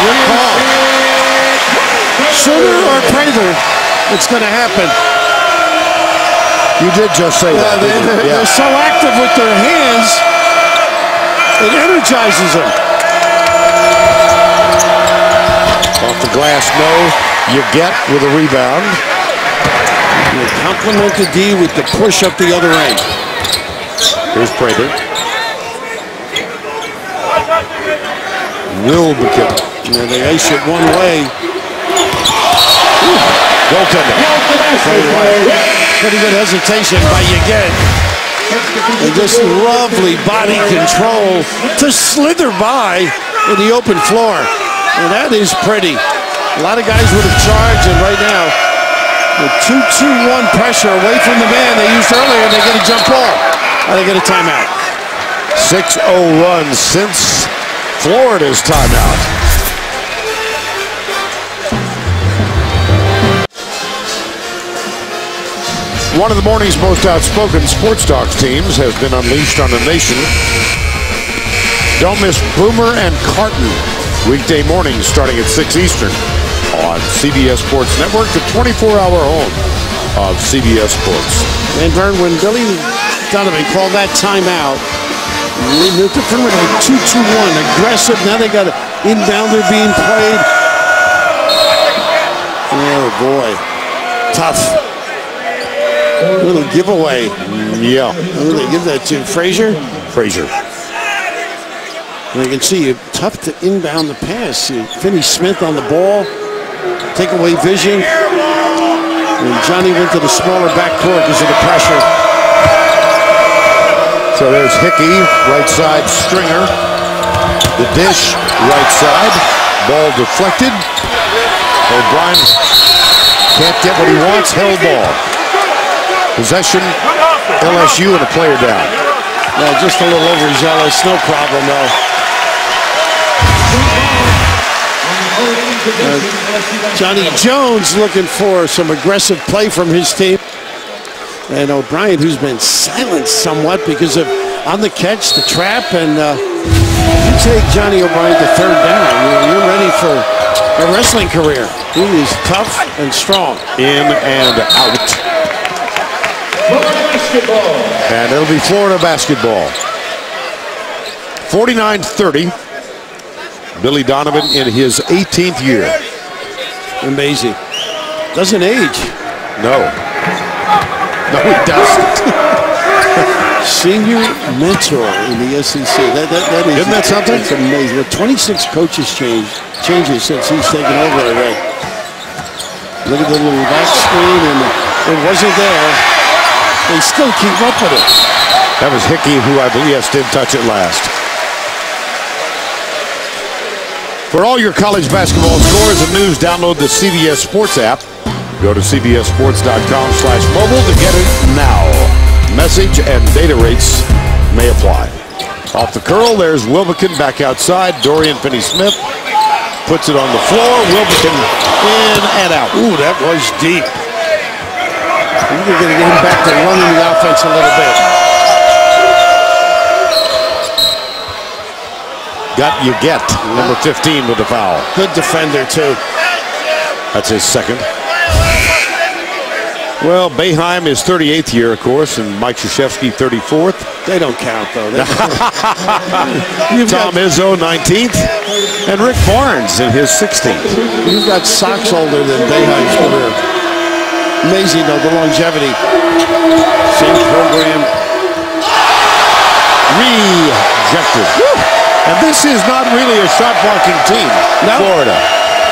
Good call. Sooner or Prather, it's going to happen. You did just say that. They're so active with their hands, it energizes them. Off the glass, no. You get with a rebound. You compliment the D with the push up the other end. Here's Prather. Wilbekin. Yeah, they ice it one way. Goaltender. Pretty good hesitation by Yaget. And just lovely body control to slither by in the open floor. And that is pretty. A lot of guys would have charged, and right now, the 2-2-1 pressure away from the man they used earlier, and they get a jump ball. And they get a timeout. 6-0 run since Florida's timeout. One of the morning's most outspoken sports talks teams has been unleashed on the nation. Don't miss Boomer and Carton, weekday mornings starting at 6 Eastern on CBS Sports Network, the 24-hour home of CBS Sports. And Vern, when Billy Donovan called that timeout, the different with like 2-2-1, aggressive. Now they got an inbounder being played. Oh boy, tough. A little giveaway. Yeah. Who did they give that to? Frazier? Frazier. And you can see you tough to inbound the pass. Finney Smith on the ball. Take away vision. And Johnny went to the smaller backcourt because of the pressure. So there's Hickey, right side Stringer. The dish, right side. Ball deflected. O'Brien can't get what he wants. Held ball. Possession, LSU and a player down. Yeah, just a little overzealous. No problem, though. Johnny Jones looking for some aggressive play from his team. And O'Brien, who's been silenced somewhat because of on the catch, the trap, and you take Johnny O'Brien to third down, you're ready for a wrestling career. He is tough and strong. In and out. And it'll be Florida basketball. 49-30. Billy Donovan in his 18th year. Amazing. Doesn't age. No. No, it doesn't. Senior mentor in the SEC. That is, isn't that something? It's amazing. 26 coaches changes since he's taken over, I read. Look at the little back screen, and it wasn't there. They still keep up with it. That was Hickey, who I believe did touch it last. For all your college basketball scores and news, download the CBS Sports app. Go to cbssports.com/mobile to get it now. Message and data rates may apply. Off the curl, there's Wilbekin back outside. Dorian Finney-Smith puts it on the floor. Wilbekin in and out. Ooh, that was deep. We're going to get him back to running the offense a little bit. Got you get. Number 15 with the foul. Good defender, too. That's his second. Well, Boeheim is 38th year, of course, and Mike Krzyzewski 34th. They don't count, though. Tom Izzo 19th, and Rick Barnes in his 16th. You've got socks older than Boeheim's career. Amazing, though, the longevity. Same program. Rejected. And this is not really a shot-blocking team, no. Florida.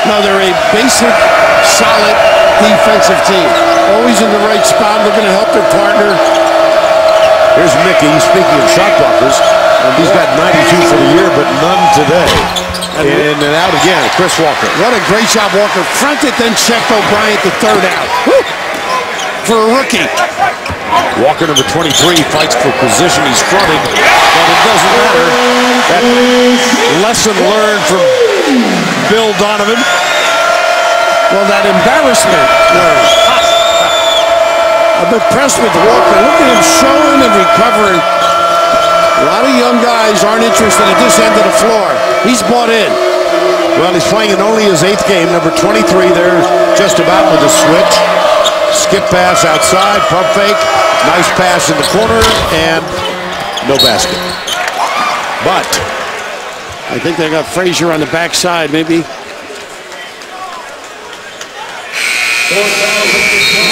No, they're a basic, solid defensive team. Always in the right spot, looking to help their partner. Here's Mickey, speaking of shot blockers. He's got 92 for the year, but none today. In and out again, Chris Walker. What a great job, Walker. Fronted, then checked O'Brien at the third out. Woo! For a rookie. Walker, number 23, fights for position. He's fronted, but it doesn't matter. That lesson learned from Bill Donovan. Well, that embarrassment learned. I'm impressed with Walker. Look at him showing and recovering. A lot of young guys aren't interested at this end of the floor. He's bought in. Well, he's playing in only his 8th game. Number 23 there, just about with a switch. Skip pass outside, pump fake. Nice pass in the corner, and no basket. But I think they got Frazier on the backside, maybe.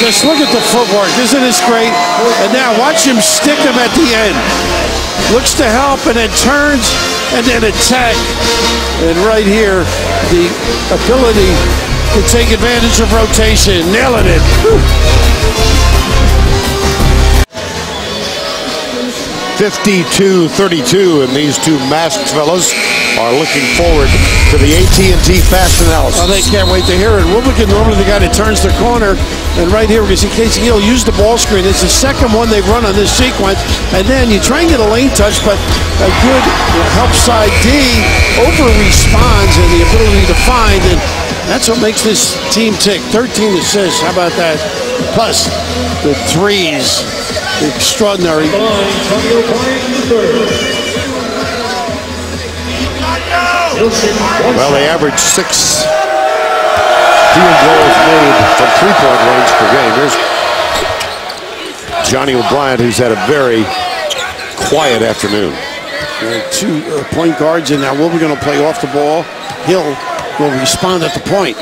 Just look at the footwork. Isn't this great? And now watch him stick him at the end. Looks to help and then turns and then attack. And right here, the ability to take advantage of rotation. Nailing it. Whew. 52-32, and these two masked fellas are looking forward to the AT&T Fast Analysis. Oh, they can't wait to hear it. Wilbekin, normally the guy that turns the corner, and right here we can see Casey Hill use the ball screen. It's the second one they've run on this sequence, and then you try and get a lane touch, but a good help side D over-responds and the ability to find, and that's what makes this team tick. 13 assists, how about that? Plus the threes, extraordinary. Well, they average 6 field goals made from three-point range per game. There's Johnny O'Brien, who's had a very quiet afternoon. Two point guards, and now Wilbekin going to play off the ball. Hill will respond at the point.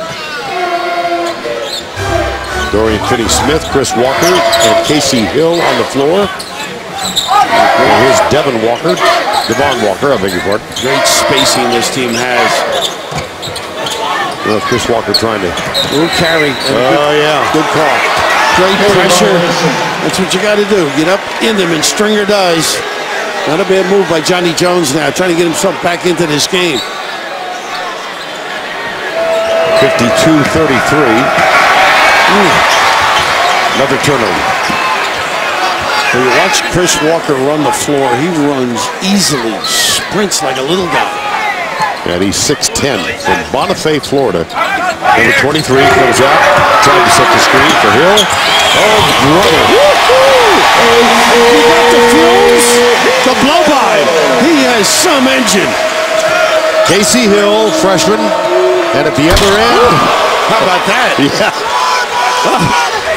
Dorian Finney-Smith, Chris Walker, and Casey Hill on the floor. And here's Devon Walker. Devon Walker, I beg your pardon. Great spacing this team has. Well, Chris Walker trying to... Little carry. Oh, yeah. Good call. Great pressure. That's what you got to do. Get up in them, and Stringer does. Not a bad move by Johnny Jones now, trying to get himself back into this game. 52-33. Another turnover. When you watch Chris Walker run the floor, he runs easily, sprints like a little guy. And he's 6'10", from Bonifay, Florida. Number 23 comes out, trying to set the screen for Hill. Oh, brother. He got the fuels, the blow-by. He has some engine. Casey Hill, freshman, and at the other end... How about that? Yeah.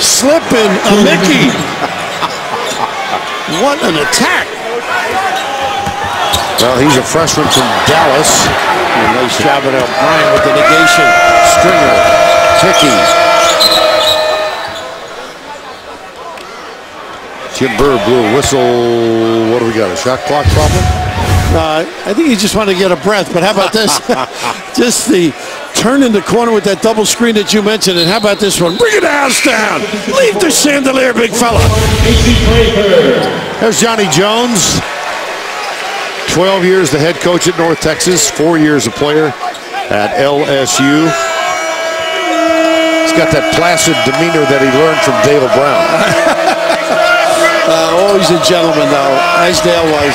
Slipping a Mickey. What an attack. Well, he's a freshman from Dallas. And nice job at O'Brien with the negation. Stringer, Ticky. Jim Burr blew a whistle. What do we got, a shot clock problem? I think he just wanted to get a breath, but how about this? Just the turn in the corner with that double screen that you mentioned, and how about this one? Bring it house down. Leave the chandelier, big fella. There's Johnny Jones. 12 years the head coach at North Texas, 4 years a player at LSU. He's got that placid demeanor that he learned from Dale Brown. Always a gentleman, though, as Dale was.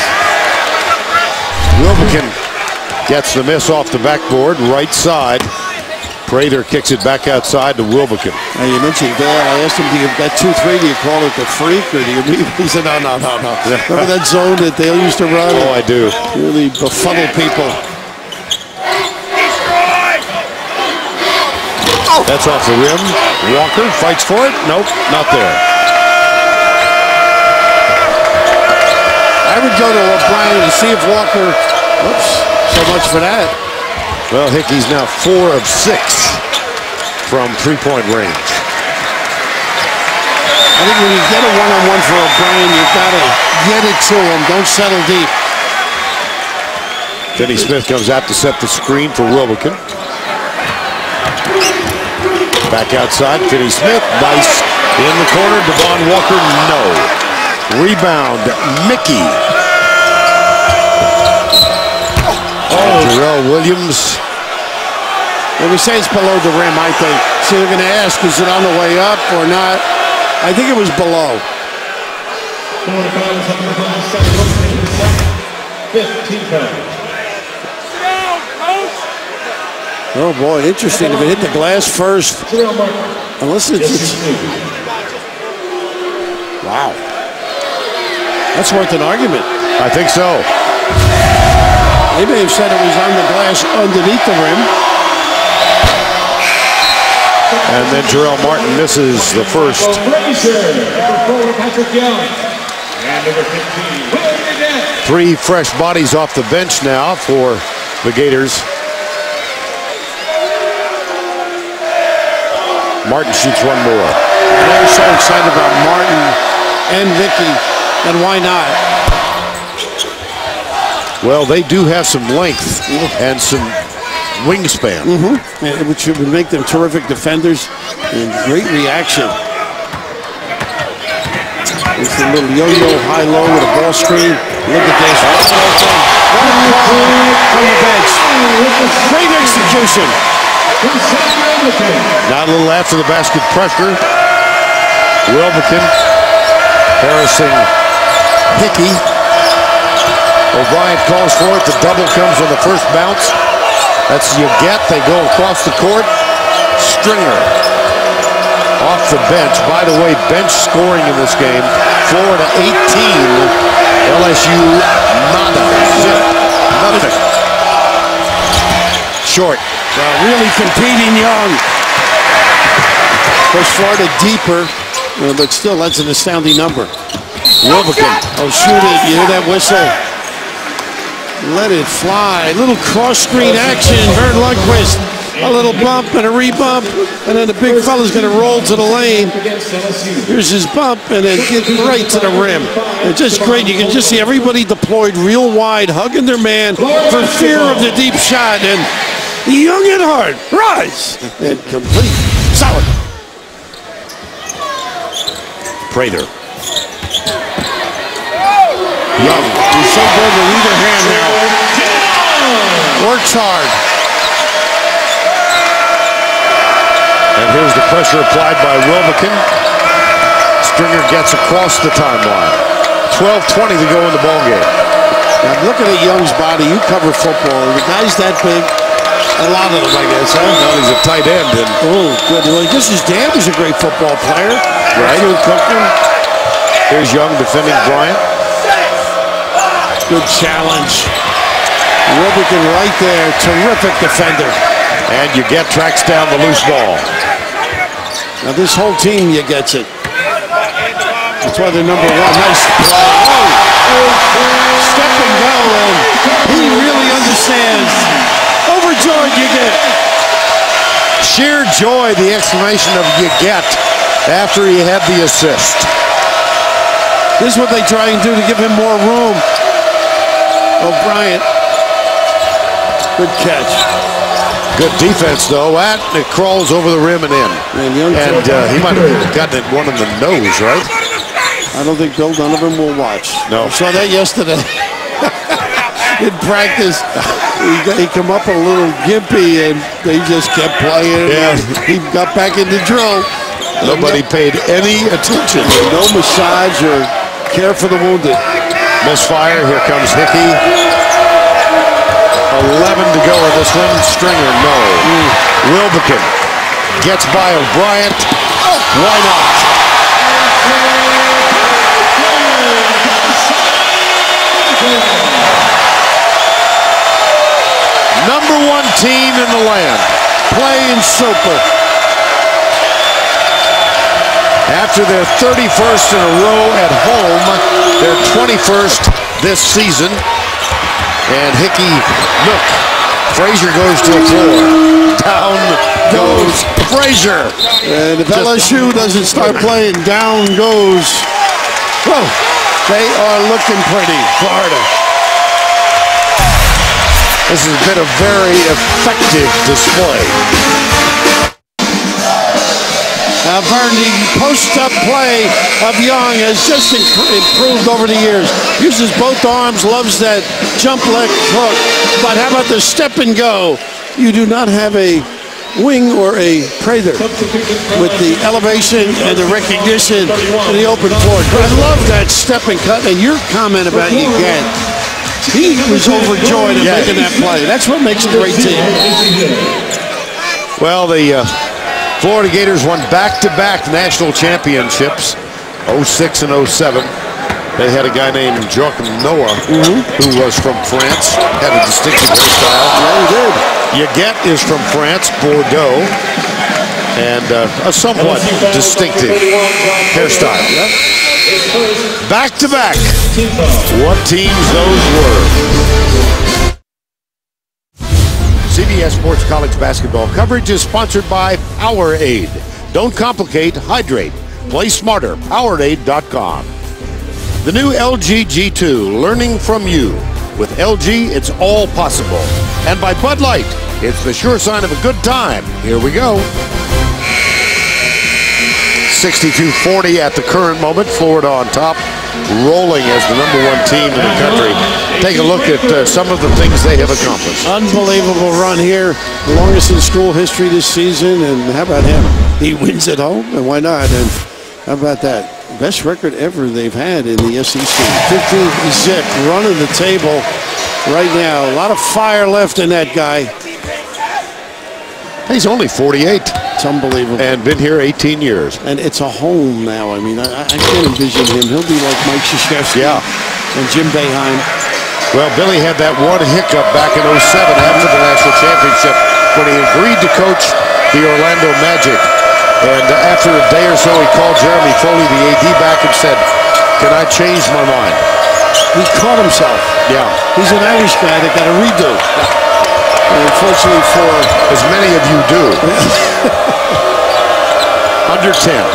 Wilbekin gets the miss off the backboard, right side. Prather kicks it back outside to Wilbekin. Now you mentioned Dale. I asked him, do you got 2-3? Do you call it the freak, or do you mean? He said, no. Remember that zone that Dale used to run? Oh, I do. Really befuddle people. That's off the rim. Walker fights for it. Nope, not there. I would go to O'Brien to see if Walker... Oops, so much for that. Well, Hickey's now 4 of 6 from three-point range. I think when you get a one-on-one for O'Brien, you've got to get it to him. Don't settle deep. Finney-Smith comes out to set the screen for Wilbekin. Back outside, Finney-Smith, nice. In the corner, Devon Walker, no. Rebound, Mickey. Jarrell Williams. When we say it's below the rim, I think. So they're going to ask, is it on the way up or not? I think it was below. 15 pounds. Oh boy, interesting. If it hit the glass first, unless it's wow. That's worth an argument. I think so. They may have said it was on the glass underneath the rim. And then Jarrell Martin misses the first. Three fresh bodies off the bench now for the Gators. Martin shoots one more. They're so excited about Martin and Vicky, and why not? Well, they do have some length and some wingspan. Which would make them terrific defenders and great reaction. It's a little yo-yo high-low with a ball screen. Look at this. What a call from the bench. Great execution. Now a little after the basket pressure. Wilbekin harassing Hickey. O'Brien calls for it. The double comes on the first bounce. That's you get. They go across the court. Stringer off the bench. By the way, bench scoring in this game. Florida 18. LSU nada. Zip. Nothing. Short. Really competing Young. Push Florida deeper, but still that's an astounding number. Wilbekin. Oh, shoot it. You hear that whistle? Let it fly. Little cross-screen action. Vern Lundquist. A little bump and a re-bump, and then the big fella's going to roll to the lane. Here's his bump, and then get right to the rim. It's just great. You can just see everybody deployed real wide, hugging their man for fear of the deep shot. And Young and hard. Rise. And complete. Solid. Prater. Young. He's so good with either hand now. Works hard. And here's the pressure applied by Wilbekin. Stringer gets across the timeline. 12:20 to go in the ballgame. Now looking at Young's body, you cover football. The guy's that big. A lot of them, I guess, huh? Well, he's a tight end. And oh, good. Well, I guess his dad was a great football player. Right. Cooking. Here's Young defending Bryant. Good challenge. Wilbekin right there. Terrific defender. And you get tracks down the loose ball. Now this whole team, you gets it. That's why they're number one. Nice play. Oh. Step and go. And he really understands. Overjoyed, you get. Sheer joy, the exclamation of you get after he had the assist. This is what they try and do to give him more room. O'Brien. Good catch. Good defense, though. It crawls over the rim and in. And he might have gotten it one in the nose, right? I don't think Bill Donovan will watch. No. I saw that yesterday. In practice, he come up a little gimpy, and they just kept playing. Yeah. He got back in the drill. Nobody paid any attention. No massage or care for the wounded. Misfire. Here comes Hickey. 11 to go in this one. Stringer, no. Wilbekin gets by O'Brien. Why not? Number one team in the land. Playing super. After their 31st in a row at home, their 21st this season. And Hickey, look, Frazier goes to the floor. Down goes Frazier. And if LSU doesn't start playing, down goes. Whoa, they are looking pretty, Florida. This has been a very effective display. Vern, the post-up play of Young has just improved over the years. Uses both arms, loves that jump leg hook. But how about the step and go? You do not have a wing or a Prater with the elevation and the recognition and the open floor. I love that step and cut. And your comment about you get. He was overjoyed in making that play. That's what makes a great team. Well, the Florida Gators won back-to-back national championships, 06 and 07. They had a guy named Joachim Noah, who was from France, had a distinctive hairstyle. Yeah, he did. Yaget is from France, Bordeaux, and a somewhat distinctive hairstyle. Back-to-back. What teams those were. CBS Sports College basketball coverage is sponsored by Powerade. Don't complicate, hydrate. Play smarter. Powerade.com. The new LG G2, learning from you. With LG, it's all possible. And by Bud Light, it's the sure sign of a good time. Here we go. 62-40 at the current moment. Florida on top, rolling as the #1 team in the country. Take a look at some of the things they have accomplished. Unbelievable run here. Longest in school history this season. And how about him? He wins at home, and why not? And how about that? Best record ever they've had in the SEC. 15-zip, running the table right now. A lot of fire left in that guy. He's only 48. It's unbelievable. And been here 18 years. And it's a home now. I mean, I can't envision him. He'll be like Mike Krzyzewski and Jim Boeheim. Well, Billy had that one hiccup back in 07 after the national championship when he agreed to coach the Orlando Magic. And after a day or so, he called Jeremy Foley, the AD, back and said, "Can I change my mind?" He caught himself. Yeah. He's an Irish guy that got a redo. And unfortunately for... As many of you do. Under 10.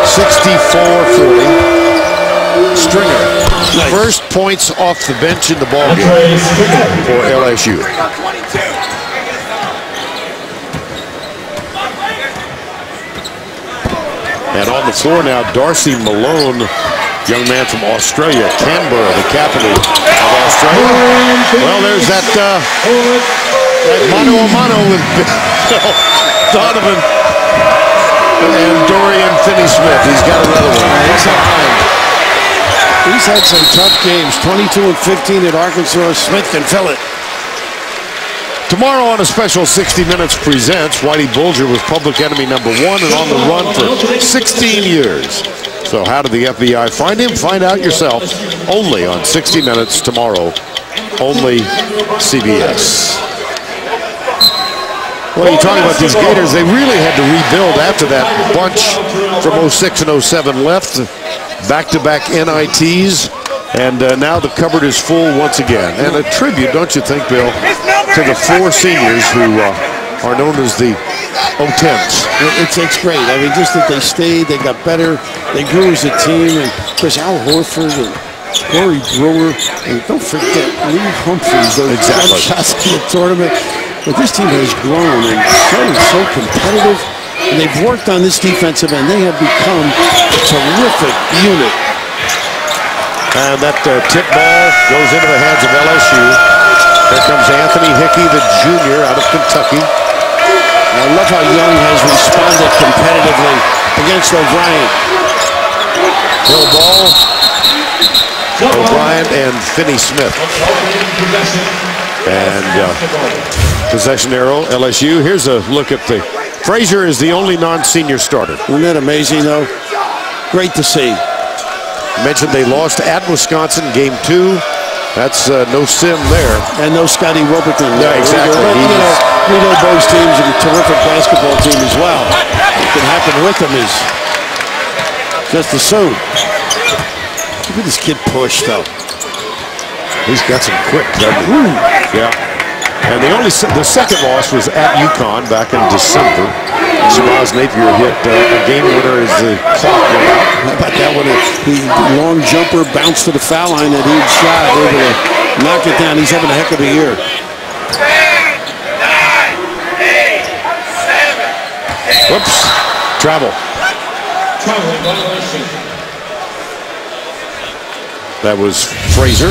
64-40. Stringer. Nice. First points off the bench in the ballgame for LSU. And on the floor now, Darcy Malone, young man from Australia, Canberra, the capital of Australia. Well, there's that mano-a-mano with Bill Donovan and Dorian Finney-Smith. He's got another one. He's had some tough games. 22 and 15 at Arkansas. Smith can fill it. Tomorrow on a special 60 Minutes presents, Whitey Bulger was public enemy #1 and on the run for 16 years. So how did the FBI find him? Find out yourself. Only on 60 Minutes tomorrow. Only CBS. Well, you're talking about these Gators. They really had to rebuild after that bunch from 06 and 07 left. Back-to-back NITs. And now the cupboard is full once again. And a tribute, don't you think, Bill, to the 4 seniors who are known as the O-10s. It's great. I mean, just that they stayed, they got better, they grew as a team. And of course, Al Horford and Corey Brewer, and don't forget Lee Humphries, those shots in the tournament. But this team has grown and so competitive. And they've worked on this defensive end. They have become a terrific unit. And that tip ball goes into the hands of LSU. Here comes Anthony Hickey, the junior out of Kentucky. I love how Young has responded competitively against O'Brien. Hill ball. O'Brien and Finney-Smith. And possession arrow, LSU. Here's a look at the... Frazier is the only non-senior starter. Isn't that amazing, though? Great to see. Mentioned they lost at Wisconsin, game 2. That's no sim there. And no Scotty Robertson. Yeah, exactly. We know both teams are a terrific basketball team as well. What can happen with them is just assume. Look at this kid push, though. He's got some quick, doesn't he? Yeah. And the second loss was at UConn back in December. Shiraz Napier hit a game winner as the clock went out. How about that one? The long jumper bounced to the foul line that he'd shot, able to knock it down. He's having a heck of a year. 10, 9, 8, 7, 6. Whoops. Travel. Traveling violation. That was Frazier.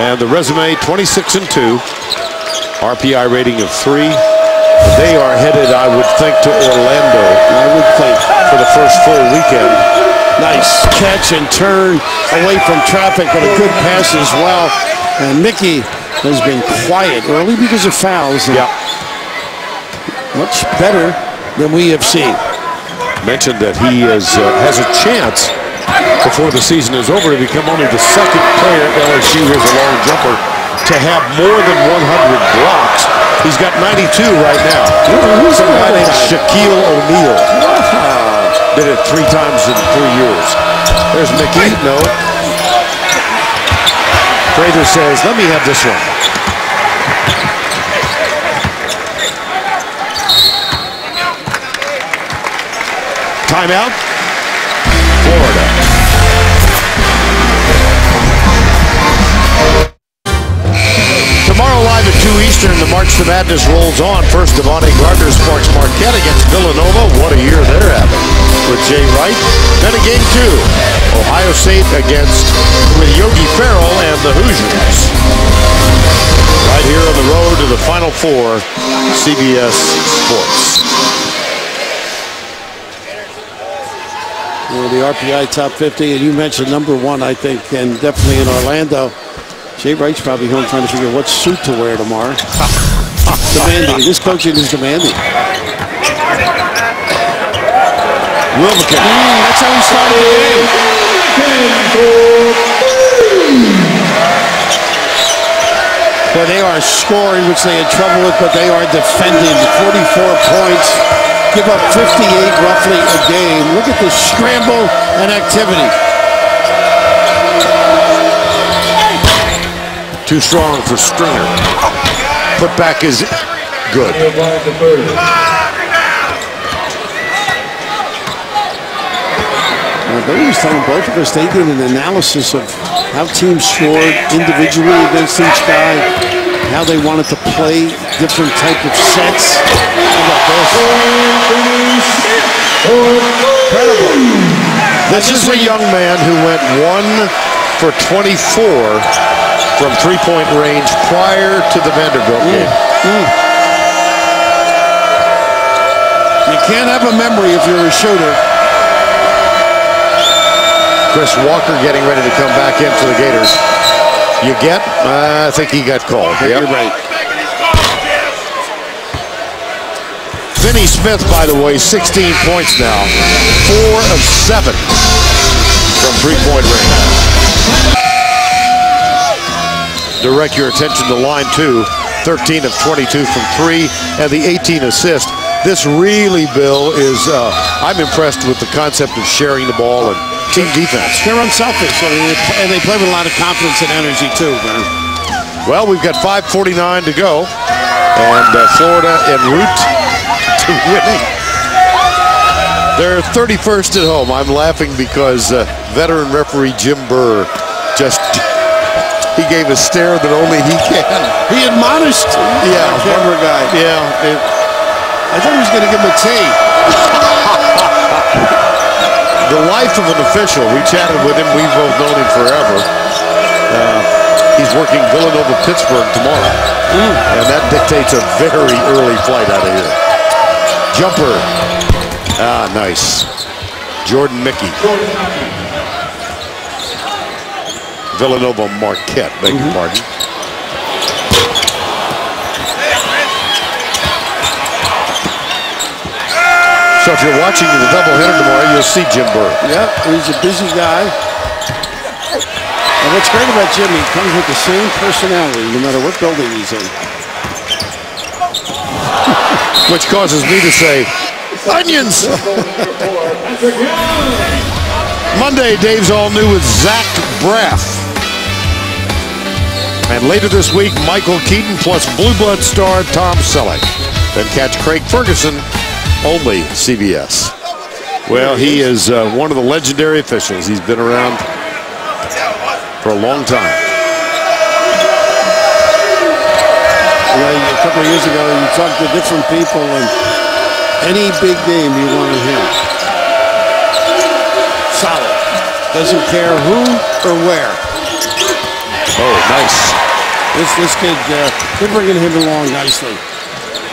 And the resume, 26 and 2. RPI rating of 3. They are headed, I would think, to Orlando. I would think. For the first full weekend. Nice catch and turn away from traffic, but a good pass as well. And Mickey has been quiet early because of fouls. Yeah. Much better than we have seen. Mentioned that he has a chance before the season is over to become only the second player at LSU, here's a long jumper, to have more than 100 blocks. He's got 92 right now. Some guy named Shaquille O'Neal did it 3 times in 3 years. There's Mickey. No. Prather says, let me have this one. Timeout. Florida. Tomorrow live at 2 Eastern, the March to Madness rolls on. First, Devontae Gardner sparks Marquette against Villanova. What a year they're having. with Jay Wright. Then in game 2, Ohio State with Yogi Ferrell and the Hoosiers. Right here on the road to the Final Four, CBS Sports. Well, the RPI top 50, and you mentioned number 1, I think, and definitely in Orlando. Jay Wright's probably home trying to figure what suit to wear tomorrow. Demanding. This coaching is demanding. Wilbekin. That's how he started the game. Well, they are scoring, which they had trouble with, but they are defending. 44 points. Give up 58 roughly a game. Look at the scramble and activity. Too strong for Stringer. Put back is good. Billy was telling both of us they did an analysis of how teams scored individually against each guy, how they wanted to play different type of sets. How about this? Incredible. This is a young man who went 1 for 24 from three-point range prior to the Vanderbilt game. You can't have a memory if you're a shooter. Chris Walker getting ready to come back in for the Gators. You get? I think he got called. Yep. You're right. Finney Smith, by the way, 16 points now. 4 of 7 from three-point range. Direct your attention to line 2. 13 of 22 from 3 and the 18 assists. This really, Bill, is I'm impressed with the concept of sharing the ball and team defense. They're unselfish, and they play with a lot of confidence and energy, too, man. Well, we've got 5:49 to go, and Florida en route to winning. They're 31st at home. I'm laughing because veteran referee Jim Burr he gave a stare that only he can. He admonished. Yeah, camera guy. Yeah. I thought he was going to give him a tea. The life of an official. We chatted with him. We've both known him forever. He's working Villanova-Pittsburgh tomorrow. And that dictates a very early flight out of here. Jumper. Nice. Jordan Mickey. Villanova Marquette, beg your pardon. So if you're watching the doubleheader tomorrow, you'll see Jim Burr. Yep, he's a busy guy. And what's great about Jim, he comes with the same personality no matter what building he's in. Which causes me to say, onions! Monday, Dave's all new with Zach Braff. And later this week, Michael Keaton plus Blue Blood star Tom Selleck. Then catch Craig Ferguson, only CBS. Well, he is one of the legendary officials. He's been around for a long time. A couple of years ago, you talked to different people, and any big game you wanted him. Solid. Doesn't care who or where. Oh, nice. This kid, they're bringing him along nicely.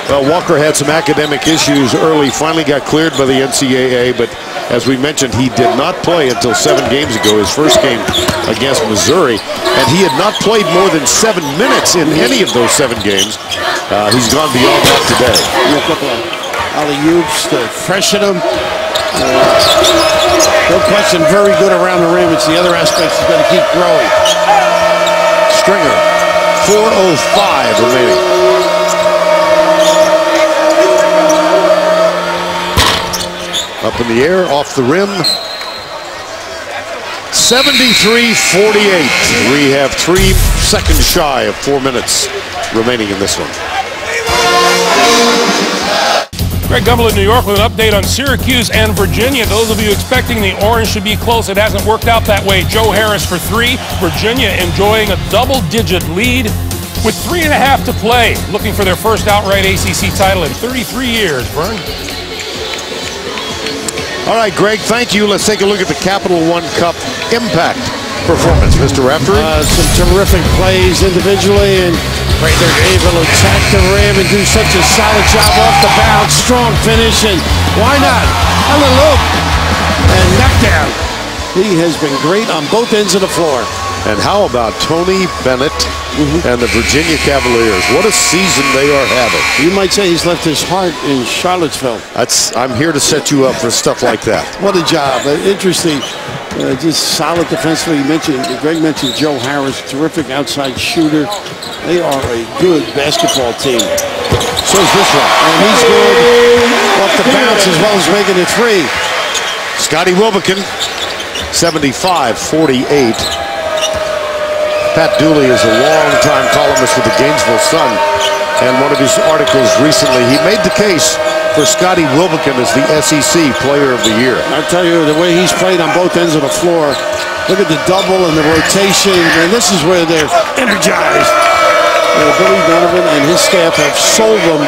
Well, Walker had some academic issues early, finally got cleared by the NCAA, but as we mentioned, he did not play until 7 games ago, his first game against Missouri, and he had not played more than 7 minutes in any of those 7 games. He's gone beyond that today. A couple of alley-oops to freshen him. No question, very good around the rim. It's the other aspects he's going to keep growing. Stringer, 4:05 remaining. Up in the air, off the rim. 73-48. We have 3 seconds shy of 4 minutes remaining in this one. Greg Gumbel in New York with an update on Syracuse and Virginia. Those of you expecting the Orange to be close, it hasn't worked out that way. Joe Harris for 3. Virginia enjoying a double-digit lead with 3.5 to play. Looking for their first outright ACC title in 33 years, Vern. All right, Greg, thank you. Let's take a look at the Capital One Cup impact performance, Mr. Raftery. Some terrific plays individually, and they're able to attack the rim and do such a solid job off the bounce. Strong finish, and why not? A little loop and knockdown. He has been great on both ends of the floor. And how about Tony Bennett and the Virginia Cavaliers? What a season they are having. You might say he's left his heart in Charlottesville. I'm here to set you up for stuff like that. What a job. Interesting. Just solid defensively. Greg mentioned Joe Harris, terrific outside shooter. They are a good basketball team. So is this one. And he's good off the bounce as well as making it three. Scotty Wilbekin, 75-48. Pat Dooley is a long-time columnist with the Gainesville Sun, and one of his articles recently, he made the case for Scotty Wilbekin as the SEC Player of the Year. I'll tell you, the way he's played on both ends of the floor, look at the double and the rotation, and this is where they're energized. Billy Donovan and his staff have sold them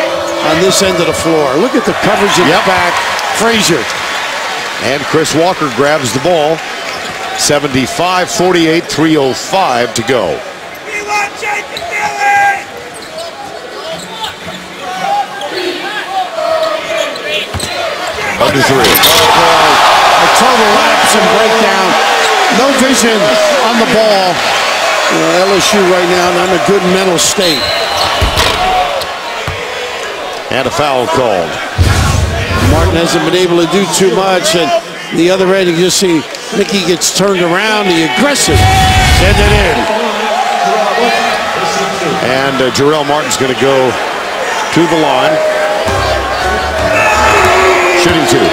on this end of the floor. Look at the coverage in the back. Frazier. And Chris Walker grabs the ball. 75-48, 3:05 to go. Under three. A total lapse and breakdown. No vision on the ball. LSU right now not in a good mental state. And a foul called. Martin hasn't been able to do too much, and the other end you just see Mickey gets turned around, the aggressive, send it in. And Jarrell Martin's going to go to the line. Shooting two.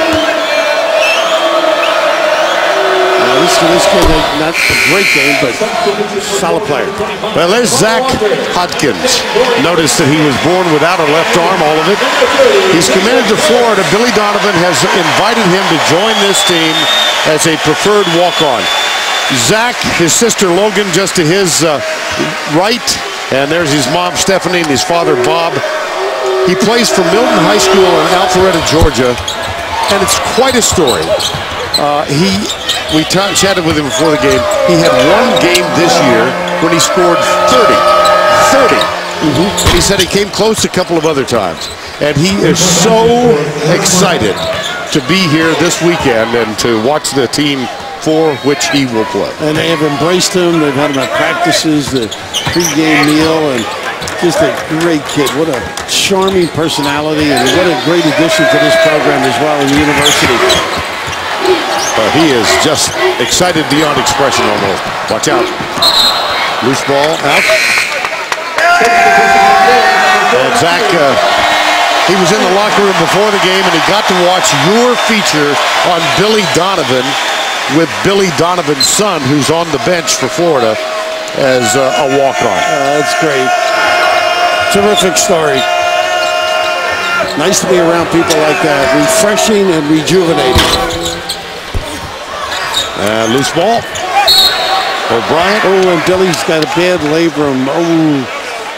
This kid, not a great game, but solid player. Well, there's Zach Hodkins. Notice that he was born without a left arm, all of it. He's committed to Florida. Billy Donovan has invited him to join this team as a preferred walk-on. Zach, his sister Logan, just to his right. And there's his mom, Stephanie, and his father, Bob. He plays for Milton High School in Alpharetta, Georgia. And it's quite a story. We chatted with him before the game. He had one game this year when he scored 30. He said he came close a couple of other times. And he is so excited to be here this weekend and to watch the team for which he will play. And they have embraced him. They've had him at practices, the pregame meal, and just a great kid. What a charming personality, and what a great addition to this program as well in the university. He is just excited beyond expression almost. Watch out. Loose ball out. And Zach, he was in the locker room before the game, and he got to watch your feature on Billy Donovan with Billy Donovan's son, who's on the bench for Florida as a walk-on. That's great. Terrific story. Nice to be around people like that. Refreshing and rejuvenating. Loose ball. O'Brien. Oh, and Billy's got a bad labrum. Oh,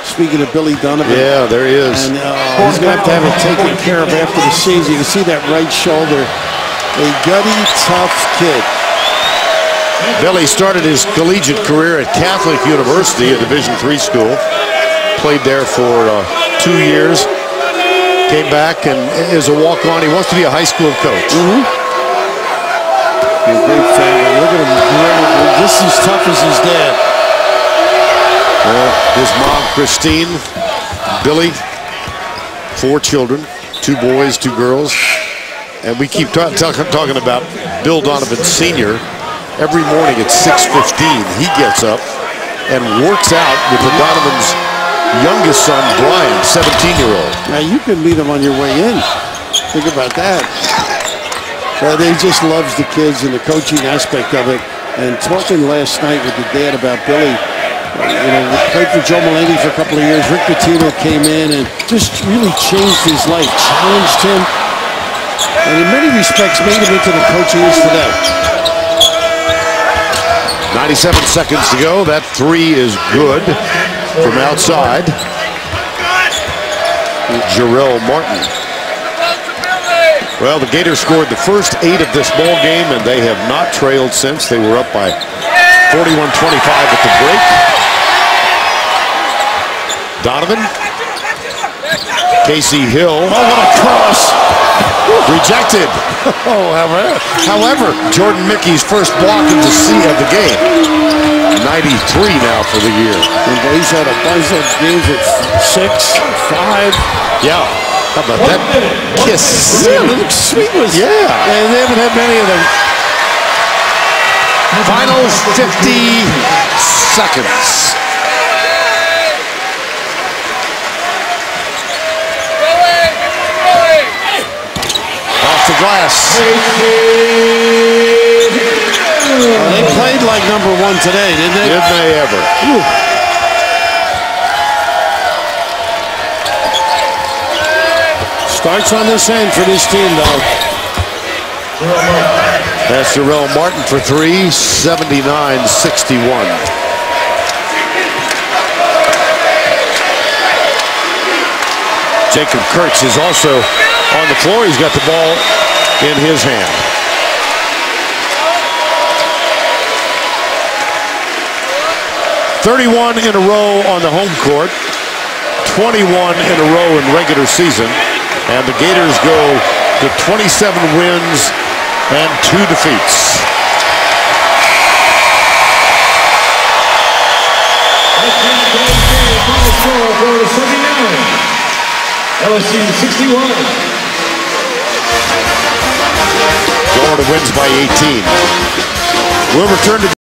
speaking of Billy Donovan. Yeah, there he is. And he's going to have it taken care of after the season. You can see that right shoulder. A gutty, tough kid. Billy started his collegiate career at Catholic University, a Division III school. Played there for 2 years. Came back and is a walk-on. He wants to be a high school coach. A great family. Look at him. Just as tough as his dad. His mom, Christine. Billy. 4 children. 2 boys, 2 girls. And we keep talking about Bill Donovan Sr. Every morning at 6:15, he gets up and works out with the Donovan's youngest son, Brian, 17-year-old. Now, you can meet him on your way in. Think about that. He just loves the kids and the coaching aspect of it. And talking last night with the dad about Billy, played for Joe Mulaney for a couple of years. Rick Pitino came in and just really changed his life, challenged him, and in many respects made him into the coach he is today. 97 seconds to go. That 3 is good from outside. Jarrell Martin. Well, the Gators scored the first 8 of this ball game, and they have not trailed since. They were up by 41-25 at the break. Donovan. Casey Hill. Oh, what a cross. Rejected. Oh, However, Jordan Mickey's first block of the game. 93 now for the year. He's had a bunch of games at 6, 5. Yeah. How about that kiss? Yeah, it looks sweet. Yeah. And they haven't had many of them. Final 50 seconds. Off the glass. They played like number 1 today, didn't they? Did they ever? Whew. Starts on this end for this team, though. That's Darrell Martin for 3, 79-61. Jacob Kurtz is also on the floor. He's got the ball in his hand. "31 in a row on the home court, 21 in a row in regular season, and the Gators go to 27 wins and 2 defeats." LSU 61. Florida wins by 18. We'll return to